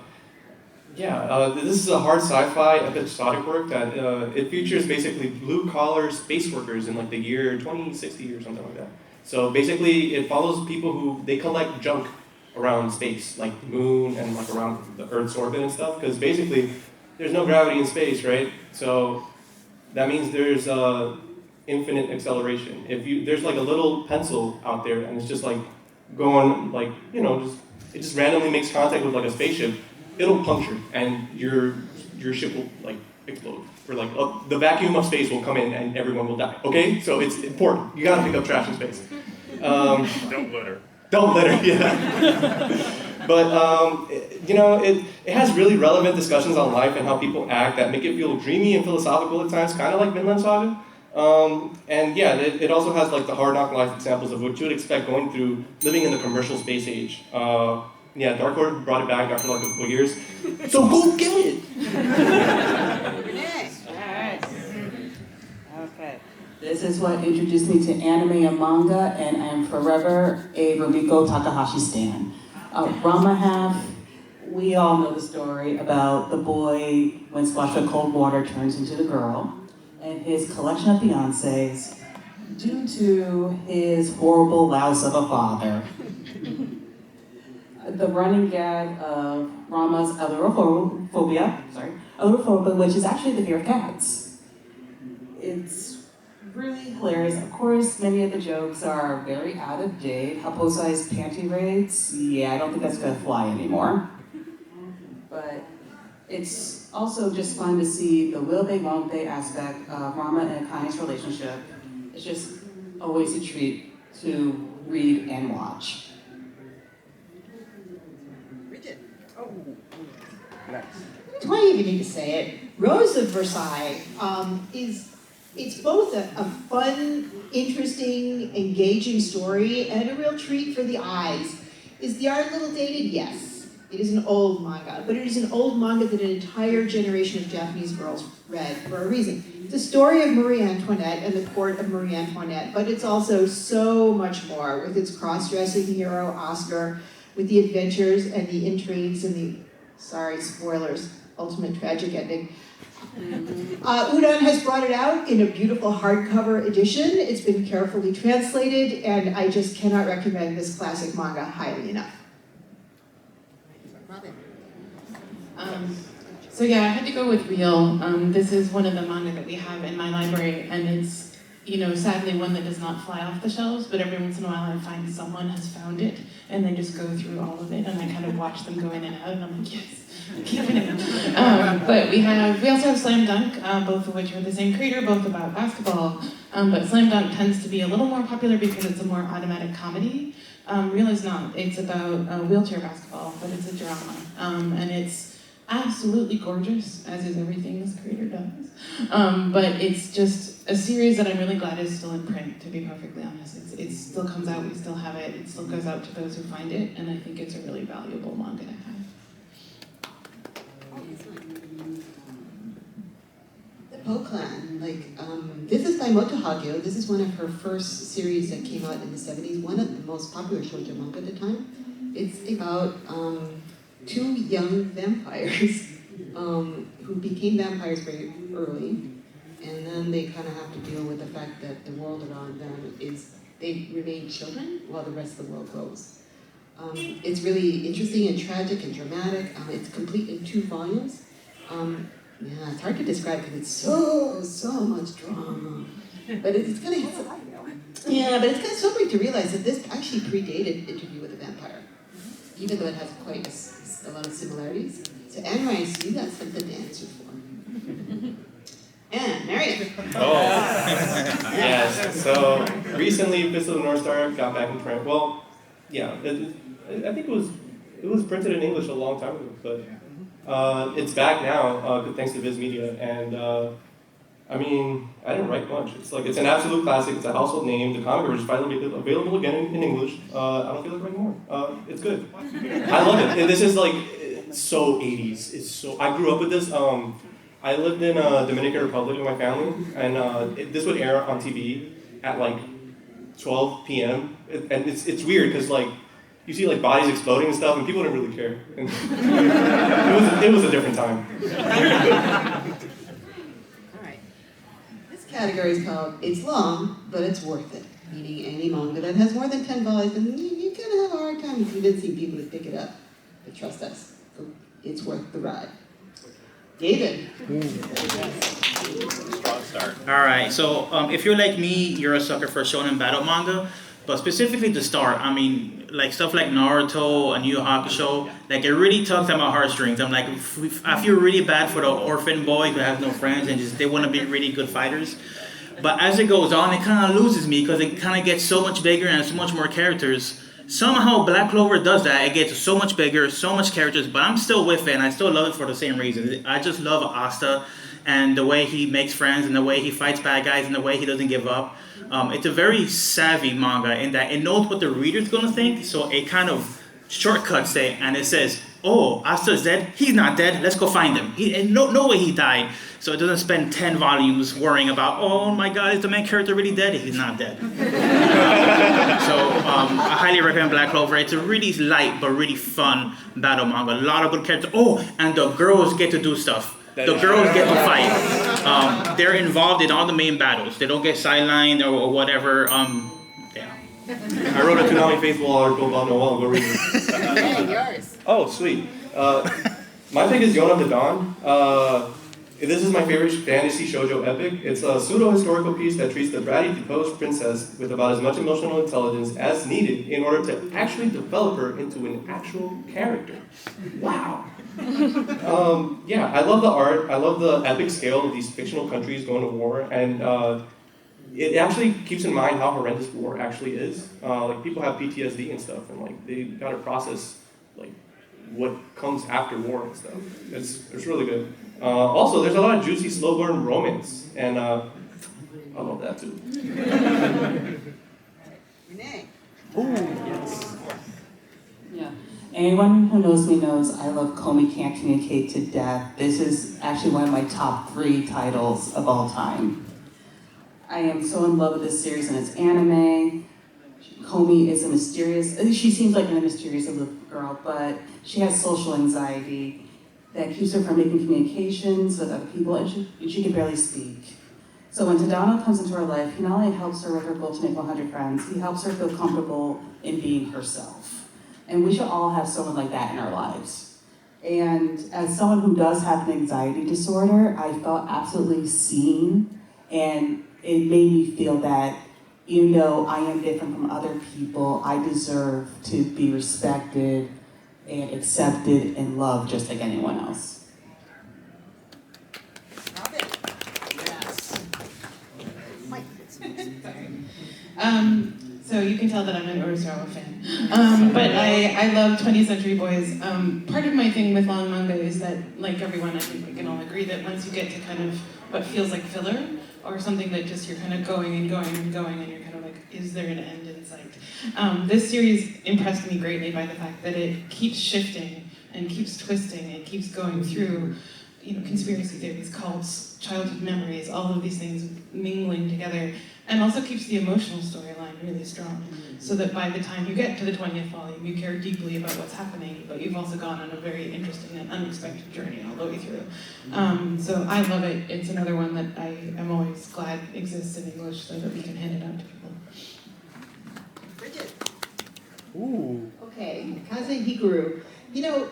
This is a hard sci-fi episodic work that it features basically blue-collar space workers in like the year 2060 or something like that. So basically, it follows people who they collect junk around space, like the moon and like around the Earth's orbit and stuff. Because basically, there's no gravity in space, right? So that means there's infinite acceleration. There's like a little pencil out there, and it's just like going like it just randomly makes contact with like a spaceship. It'll puncture, and your ship will like explode. Or like the vacuum of space will come in, and everyone will die. Okay, so it's important. You gotta pick up trash in space. Don't litter. Don't litter, yeah. But it has really relevant discussions on life and how people act that make it feel dreamy and philosophical at times, kind of like Vinland Saga. And yeah, it also has like the hard knock life examples of what you would expect going through living in the commercial space age. Yeah, Dark Horse brought it back after like a couple years. So go get it! Alright. Okay. This is what introduced me to anime and manga, and I am forever a Rumiko Takahashi stan. Rama half, we all know the story about the boy when splashed with cold water turns into the girl, and his collection of fiancés due to his horrible louse of a father. The running gag of Rama's allurophobia, which is actually the fear of cats. It's really hilarious. Of course, many of the jokes are very out of date. Huppo-sized panty raids, yeah, I don't think that's gonna fly anymore. But it's also just fun to see the will they, won't they aspect of Rama and Akane's relationship. It's just always a treat to read and watch. Do I even need to say it? Rose of Versailles it's both a fun, interesting, engaging story and a real treat for the eyes. Is the art a little dated? Yes. It is an old manga, but it is an old manga that an entire generation of Japanese girls read for a reason. It's a story of Marie Antoinette and the court of Marie Antoinette, but it's also so much more with its cross-dressing hero, Oscar, with the adventures and the intrigues and the, sorry, spoilers, ultimate tragic ending. Udon has brought it out in a beautiful hardcover edition. It's been carefully translated, and I just cannot recommend this classic manga highly enough. So yeah, I had to go with Real. This is one of the manga that we have in my library, and it's, sadly one that does not fly off the shelves, but every once in a while I find someone has found it, and they just go through all of it, and I kind of watch them go in and out, and I'm like, yes, I'm keeping it. But we also have Slam Dunk, both of which are the same creator, both about basketball, but Slam Dunk tends to be a little more popular because it's a more automatic comedy. Real is not. It's about wheelchair basketball, but it's a drama, and it's absolutely gorgeous, as is everything this creator does. But it's just a series that I'm really glad is still in print, to be perfectly honest. It still comes out, we still have it, it still goes out to those who find it, and I think it's a really valuable manga to have. The Po Clan, this is by Moto Hagio. This is one of her first series that came out in the 70s, one of the most popular shoujo manga at the time. It's about two young vampires who became vampires very early, and then they kind of have to deal with the fact that the world around them they remain children while the rest of the world grows. It's really interesting and tragic and dramatic. It's complete in 2 volumes. It's hard to describe because it's so much drama. But it's kind of sobering to realize that this actually predated Interview with a Vampire, even though it has quite a lot of similarities. So NYCC, that's something to answer for. And Marion. Oh, yes. So recently, Fist of the North Star got back in print. Well, yeah, I think it was printed in English a long time ago, but it's back now, thanks to Viz Media. And I mean, I didn't write much. It's like, it's an absolute classic, it's a household name, the comic is finally available again in English. I don't feel like writing more. It's good. I love it. And this is like, it's so 80s. It's so, I grew up with this. I lived in Dominican Republic with my family, and this would air on TV at like 12 p.m. And it's weird, because like, you see like bodies exploding and stuff, and people didn't really care. And it was a different time. Category is called It's Long, but It's Worth It, meaning any manga that has more than 10 volumes, and you kind of have a hard time convincing people to pick it up. But trust us, it's worth the ride. David. Strong start. All right, so if you're like me, you're a sucker for shonen battle manga, but specifically the start. I mean, like stuff like Naruto and Yu Yu Hakusho, like it really tugs at my heartstrings. I'm like, I feel really bad for the orphan boy who has no friends and just they want to be really good fighters. But as it goes on, it kind of loses me because it kind of gets so much bigger and so much more characters. Somehow Black Clover does that. It gets so much bigger, so much characters, but I'm still with it and I still love it for the same reason. I just love Asta and the way he makes friends and the way he fights bad guys and the way he doesn't give up. It's a very savvy manga in that it knows what the reader's going to think, so it kind of shortcuts it and it says, oh, Asta's dead? He's not dead. Let's go find him. No way he died. So it doesn't spend 10 volumes worrying about, oh my god, is the main character really dead? He's not dead. I highly recommend Black Clover. It's a really light but really fun battle manga. A lot of good characters. Oh, and the girls get to do stuff. The girls get to fight. They're involved in all the main battles. They don't get sidelined or whatever. Yeah. I wrote a Toonami Facebook article about Noel. Go read it. Hey, yours. Oh, sweet. My pick is Yon of the Dawn. This is my favorite fantasy shoujo epic. It's a pseudo-historical piece that treats the bratty deposed princess with about as much emotional intelligence as needed in order to actually develop her into an actual character. Wow. Yeah, I love the art. I love the epic scale of these fictional countries going to war, and it actually keeps in mind how horrendous war actually is. Like people have PTSD and stuff, and like they gotta process like what comes after war and stuff. It's really good. Also, there's a lot of juicy, slow burn romance, and I love that too. Renee. Yeah. Anyone who knows me knows I love Komi Can't Communicate to Death. This is actually one of my top 3 titles of all time. I am so in love with this series and its anime. Komi is a mysterious, she seems like a mysterious little girl, but she has social anxiety that keeps her from making communications with other people, and she can barely speak. So when Tadano comes into her life, he not only helps her with her goal to make 100 friends, he helps her feel comfortable in being herself. And we should all have someone like that in our lives. And as someone who does have an anxiety disorder, I felt absolutely seen, and it made me feel that even though I am different from other people, I deserve to be respected and accepted and loved just like anyone else. So you can tell that I'm an Urasawa fan. But I love 20th Century Boys. Part of my thing with long manga is that, like everyone, I think we can all agree that once you get to kind of what feels like filler, or something that just you're kind of going and going and going, and you're kind of like, is there an end in sight? This series impressed me greatly by the fact that it keeps shifting and keeps twisting and keeps going through, conspiracy theories, cults, childhood memories, all of these things mingling together, and also keeps the emotional storyline really strong, so that by the time you get to the 20th volume, you care deeply about what's happening, but you've also gone on a very interesting and unexpected journey all the way through. So I love it. It's another one that I am always glad exists in English so that we can hand it out to people. Brigid. Ooh. Okay, Kaze Hikaru.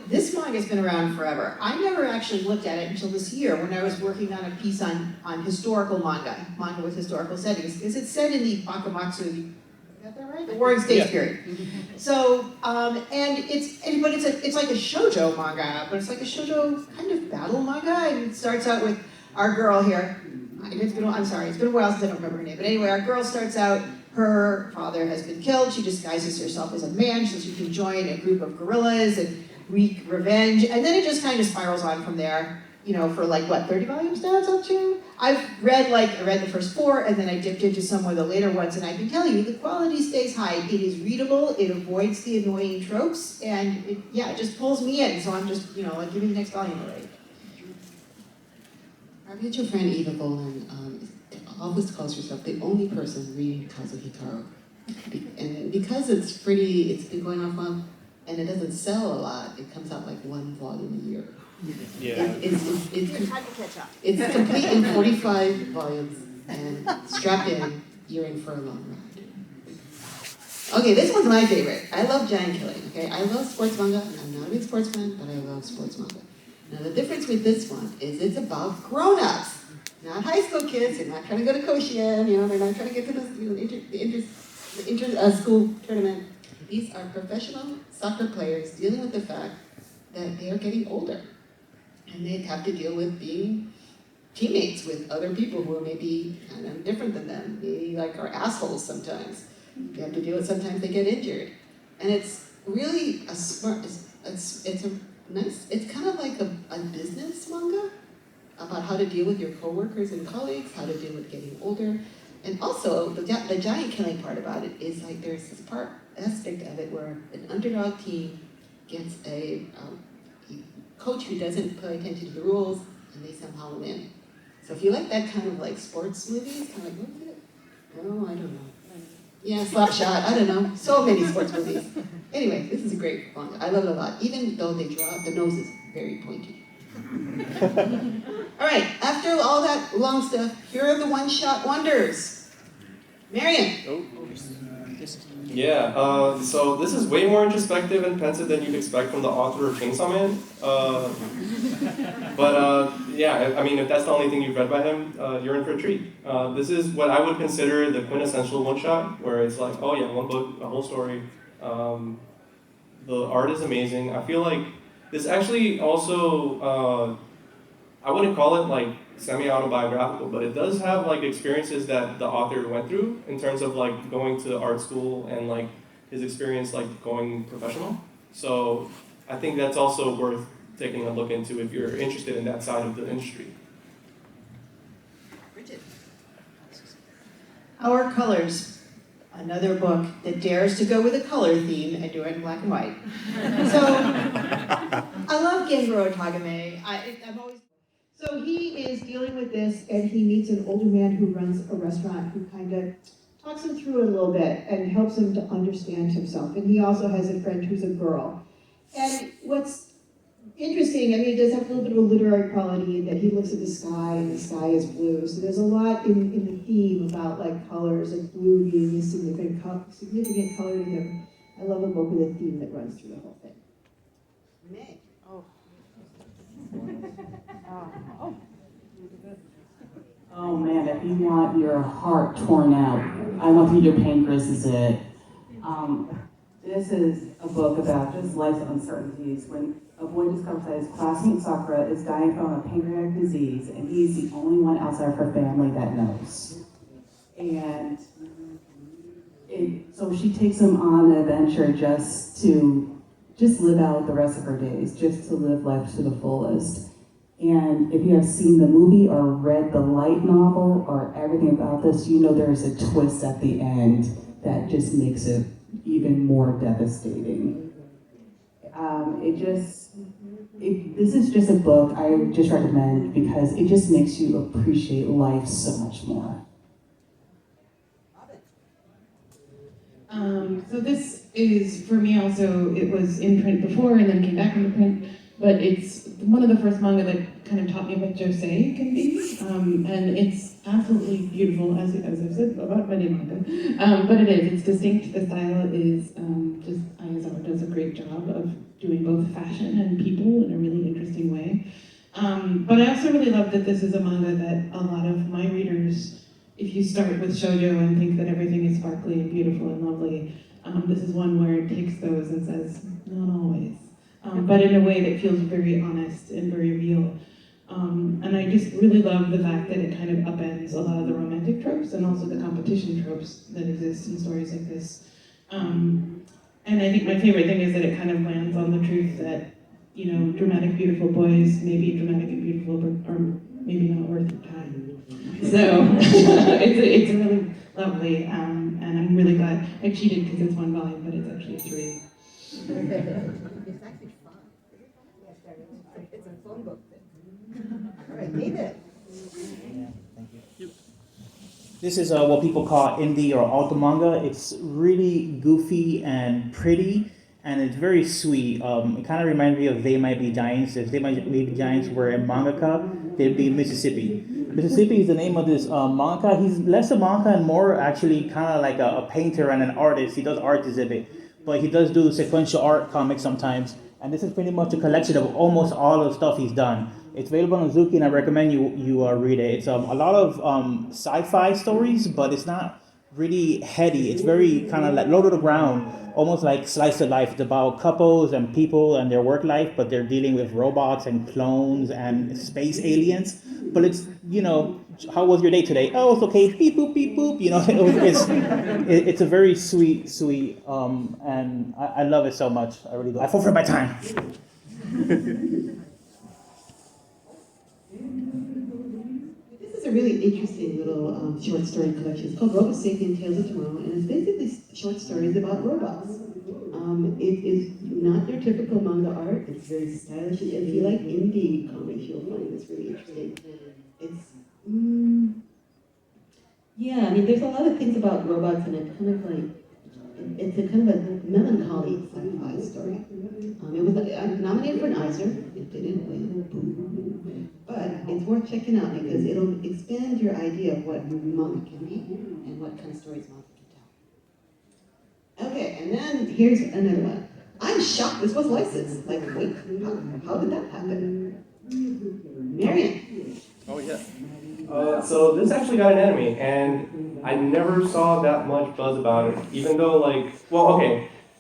This manga's been around forever. I never actually looked at it until this year when I was working on a piece on historical manga with historical settings, because it's set in the Bakamatsu, is that right? The Warring States period. So, and it's like a shoujo manga, but it's like a shoujo kind of battle manga, and it starts out with our girl here. It's been a while since I don't remember her name, but anyway, our girl starts out, her father has been killed, she disguises herself as a man so she can join a group of guerrillas and wreak revenge, and then it just kind of spirals on from there. you know, for like what, 30 volumes now it's up to? I read the first 4 and then I dipped into some of the later ones, and I can tell you the quality stays high. It is readable, it avoids the annoying tropes, and it just pulls me in, so I'm just, you know, like, give me the next volume already. Our mutual friend Eva Boland always calls herself the only person reading Kazuhiko. And because it's been going on long, and it doesn't sell a lot, it comes out like 1 volume a year. Yeah. It's complete in 45 volumes, and strapped in, you're in for a long ride. Okay, this one's my favorite. I love giant killing, okay? I love sports manga. I'm not a big sports fan, but I love sports manga. Now the difference with this one is it's about grown-ups, not high school kids. They're not trying to go to Koshien, you know, they're not trying to get to the inter-school tournament. These are professional soccer players dealing with the fact that they are getting older. And they have to deal with being teammates with other people who are maybe kind of different than them, maybe like are assholes sometimes. They have to deal with sometimes they get injured. And it's really a smart, it's kind of like a business manga about how to deal with your coworkers and colleagues, how to deal with getting older. And also, the giant killing part about it is like there's this aspect of it where an underdog team gets a coach who doesn't pay attention to the rules, and they somehow win. So if you like that kind of like sports movies, kind of like, what's it? Oh, I don't know. Yeah, Slapshot, I don't know. So many sports movies. Anyway, this is a great manga. I love it a lot, even though they draw, the nose is very pointy. All right, after all that long stuff, here are the one-shot wonders. Marion. Yeah, so this is way more introspective and pensive than you'd expect from the author of Chainsaw Man. Yeah, I mean, if that's the only thing you've read by him, you're in for a treat. This is what I would consider the quintessential one-shot, where it's like, oh yeah, one book, a whole story. The art is amazing. I feel like this actually also, I wouldn't call it like semi-autobiographical, but it does have like experiences that the author went through in terms of like going to art school and like his experience like going professional. So I think that's also worth taking a look into if you're interested in that side of the industry. Brigid. Our Colors. Another book that dares to go with a color theme and do it in black and white. So, I love Gengoro Tagame. I'm always... So he is dealing with this, and he meets an older man who runs a restaurant who kind of talks him through it a little bit and helps him to understand himself. And he also has a friend who's a girl. And what's interesting, I mean, it does have a little bit of a literary quality in that he looks at the sky and the sky is blue. So there's a lot in the theme about like colors, like blue being a significant color to him. I love a book with a theme that runs through the whole thing. Renee. Oh man, if you want your heart torn out, I want Peter Pancras is it. This is a book about just life's uncertainties. When a boy discovers that his classmate Sakura is dying from a pancreatic disease, and he's the only one outside of her family that knows. And so she takes him on an adventure just to live out the rest of her days, just to live life to the fullest. And if you have seen the movie or read the light novel or everything about this, you know there's a twist at the end that just makes it even more devastating. This is just a book I would just recommend because it just makes you appreciate life so much more. So this is, for me also, it was in print before and then came back into print, but it's one of the first manga that kind of taught me what josei can be, and it's absolutely beautiful, as I've said about many manga, but it is, it's distinct. The style is just, Ayazawa does a great job of doing both fashion and people in a really interesting way. But I also really love that this is a manga that a lot of my readers, if you start with shoujo and think that everything is sparkly and beautiful and lovely, this is one where it takes those and says, not always, but in a way that feels very honest and very real. And I just really love the fact that it kind of upends a lot of the romantic tropes and also the competition tropes that exist in stories like this. And I think my favorite thing is that it kind of lands on the truth that dramatic, beautiful boys, maybe dramatic and beautiful, or maybe not worth your time. So it's really lovely, and I'm really glad. I cheated because it's 1 volume, but it's actually 3. It's actually fun. It's a phone book thing. All right, David. This is what people call indie or alta manga. It's really goofy and pretty, and it's very sweet. It kind of reminds me of They Might Be Giants. If They Might Be Giants were in mangaka, they'd be Mississippi. Mississippi is the name of this mangaka. He's less a mangaka and more actually kind of like a painter and an artist. He does art exhibit, but he does do sequential art comics sometimes. And this is pretty much a collection of almost all of the stuff he's done. It's available on Zuki, and I recommend you read it. It's a lot of sci-fi stories, but it's not really heady. It's very kind of like low to the ground, almost like slice of life. It's about couples and people and their work life, but they're dealing with robots and clones and space aliens. But it's, how was your day today? Oh, it's okay. Beep boop, beep boop. It's a very sweet, and I love it so much. I really do. I forfeit my time. This is a really interesting little short story collection. It's called Robot Sapien Tales of Tomorrow, and it's basically short stories about robots. It is not your typical manga art. It's very stylish. If you like indie comics, you'll find this really interesting. It's, there's a lot of things about robots, and it's a kind of a melancholy sci-fi story. It was nominated for an Eisner. It didn't win, but it's worth checking out because it'll expand your idea of what manga can be and what kind of stories manga can tell. Okay, and then here's another one. I'm shocked this was licensed. Like, wait, how did that happen? Marion. Oh yeah. So this actually got an anime, and I never saw that much buzz about it. Even though,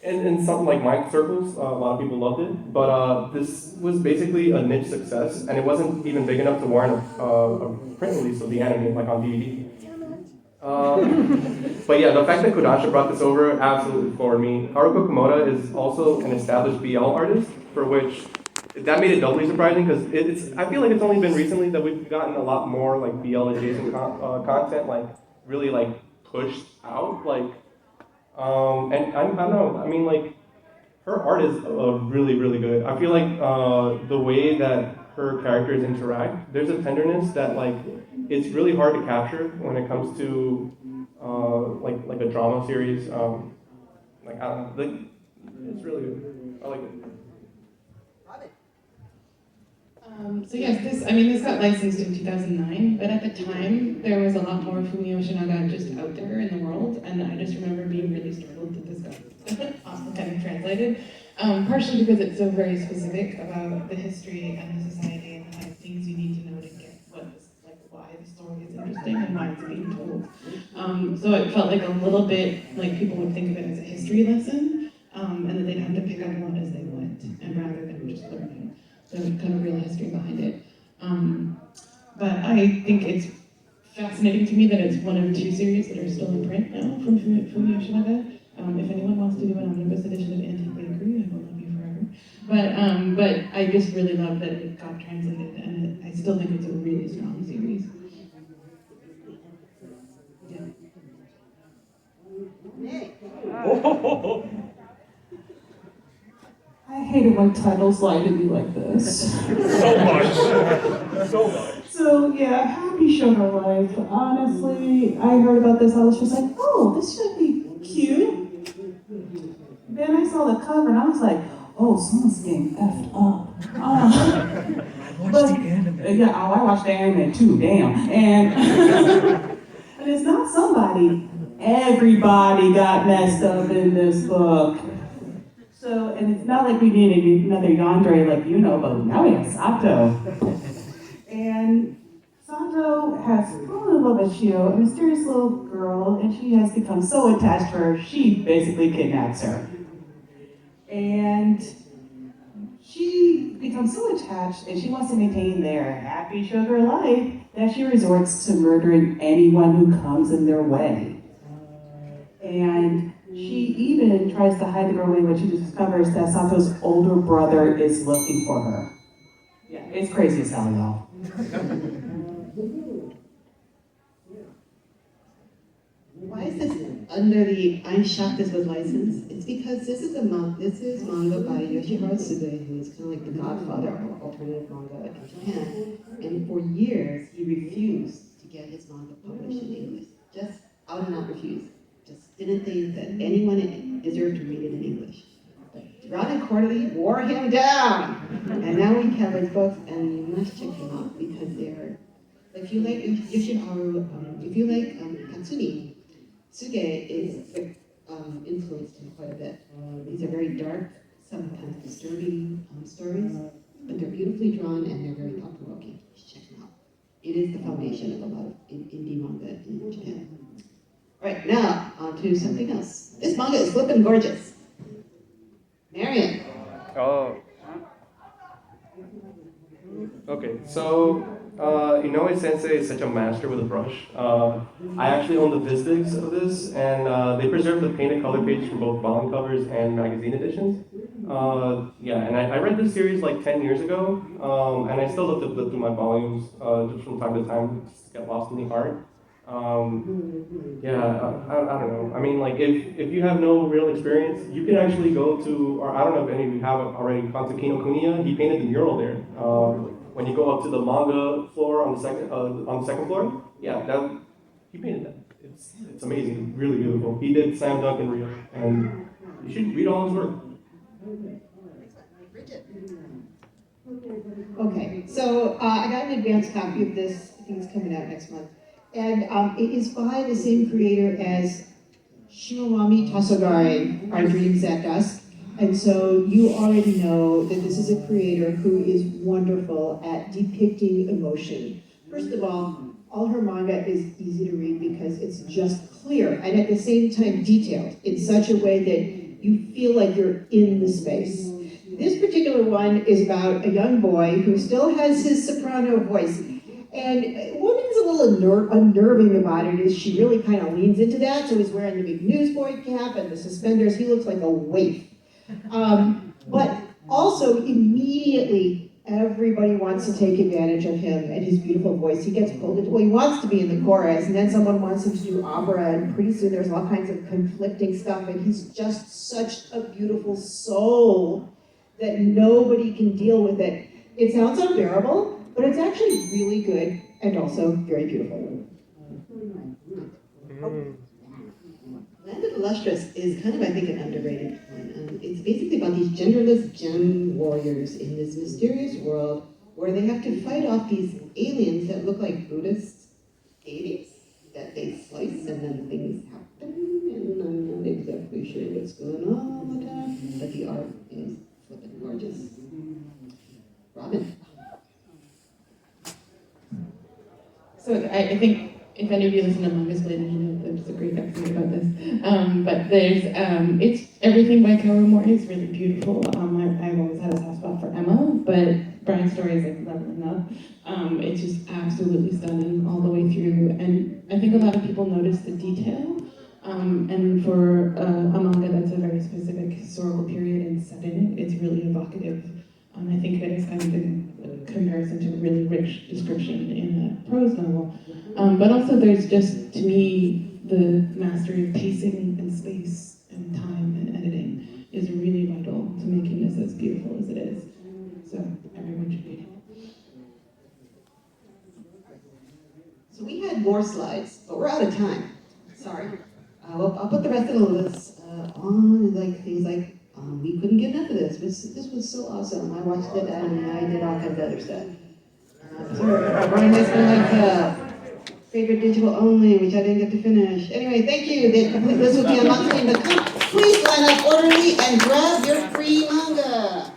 in some my circles, a lot of people loved it. But this was basically a niche success, and it wasn't even big enough to warrant a print release of the anime, on DVD. But yeah, the fact that Kodansha brought this over absolutely floored me. Haruko Komoda is also an established BL artist, for which that made it doubly surprising because I feel like it's only been recently that we've gotten a lot more BL adjacent content really pushed out and I don't know, her art is really good. I feel like the way that her characters interact, there's a tenderness that it's really hard to capture when it comes to a drama series. I don't know, it's really good. I like it. So yes, this got licensed in 2009, but at the time, there was a lot more Fumio Shinaga just out there in the world, and I just remember being really startled that this got also kind of translated, partially because it's so very specific about the history and the society and the kind of things you need to know to get why the story is interesting and why it's being told. So it felt like a little bit like people would think of it as a history lesson, and that they'd have to pick up on as they went, and rather than just learning the kind of real history behind it. But I think it's fascinating to me that it's one of 2 series that are still in print now from Fumio Shinaga. If anyone wants to do an omnibus edition of Antique Bakery, I will love you forever. But I just really love that it got translated, and I still think it's a really strong series. Yeah. I hate it when titles lie to me like this. So much. So yeah, Happy Sugar Life. Honestly, I heard about this, I was just like, oh, this should be cute. Then I saw the cover and I was like, oh, someone's getting effed up. Watch the anime. Yeah, I watched the anime too, damn. And but it's not somebody. Everybody got messed up in this book. So, and it's not like we needed another Yandere but now we have Sato. And Sato has fallen in love with Shio, a mysterious little girl, and she has become so attached to her, she basically kidnaps her. And she becomes so attached, and she wants to maintain their happy sugar life, that she resorts to murdering anyone who comes in their way. And She even tries to hide the girl away when she discovers that Sato's older brother is looking for her. Yeah, it's crazy as hell, y'all. Why is this under the I'm shocked this was licensed? It's because this is manga by Yoshihiro Suge, who is kind of like the godfather of alternative manga in Japan. And for years, he refused to get his manga published in English. Just out and out refused. Just didn't think that anyone deserved to read it in English. But Ronin Quarterly wore him down! And now we have his books, and you must check them out because they're, if you like Yoshiharu, if you like Katsumi, Suge is influenced him quite a bit. These are very dark, sometimes disturbing stories, but they're beautifully drawn and they're very thought-provoking. Check them out. It is the foundation of a lot of indie manga in Japan. All right, now on to something else. This manga is flippin' gorgeous. Marion. Oh. Okay, so Inoue Sensei is such a master with a brush. I actually own the Vistics of this, and they preserve the painted color pages from both volume covers and magazine editions. Yeah, and I read this series like 10 years ago, and I still love to flip through my volumes just from time to time, just to get lost in the art. Yeah, I don't know. I mean, like, if you have no real experience, you can actually go to, or I don't know if any of you have already gone to Kino Kuniya. He painted the mural there. When you go up to the manga floor on the second floor, yeah, he painted that. It's amazing, really beautiful. He did Slam Dunk in Rio, and you should read all his work. Okay, so I got an advanced copy of this. I think it's coming out next month. And it is by the same creator as Shimowami Tasogari, Our Dreams at Dusk. And so you already know that this is a creator who is wonderful at depicting emotion. First of all her manga is easy to read because it's just clear and at the same time detailed in such a way that you feel like you're in the space. This particular one is about a young boy who still has his soprano voice. And one thing's a little unnerving about it is she really kind of leans into that. So he's wearing the big newsboy cap and the suspenders. He looks like a waif. But also immediately everybody wants to take advantage of him and his beautiful voice. He gets pulled into, well, he wants to be in the chorus, and then someone wants him to do opera, and pretty soon there's all kinds of conflicting stuff, and he's just such a beautiful soul that nobody can deal with it. It sounds unbearable, but it's actually really good and also very beautiful. Land of the Lustrous is kind of, I think, an underrated one. It's basically about these genderless gem warriors in this mysterious world where they have to fight off these aliens that look like Buddhist deities that they slice and then things happen, and I'm not exactly sure what's going on all the time, but the art is flippin' gorgeous. Robin? So I think if any of you listen to Mangasplaining, you know there's a great episode about this. But there's, it's everything by Kawamori is really beautiful. I've always had a soft spot for Emma, but Brian's story is like leveling up. It's just absolutely stunning all the way through. And I think a lot of people notice the detail. And for a manga that's a very specific historical period and setting, it's really evocative. I think that is kind of in comparison to a really rich description in a prose novel. But also there's just, to me, the mastery of pacing and space and time and editing is really vital to making this as beautiful as it is. So everyone should read it. So we had more slides, but we're out of time. Sorry. I'll put the rest of the list on, like things like we couldn't get enough of this. This was so awesome. I watched it and I did all kinds of other stuff. Brian has been like favorite digital only, which I didn't get to finish. Anyway, thank you. The complete list will be on my screen, but please line up orderly and grab your free manga.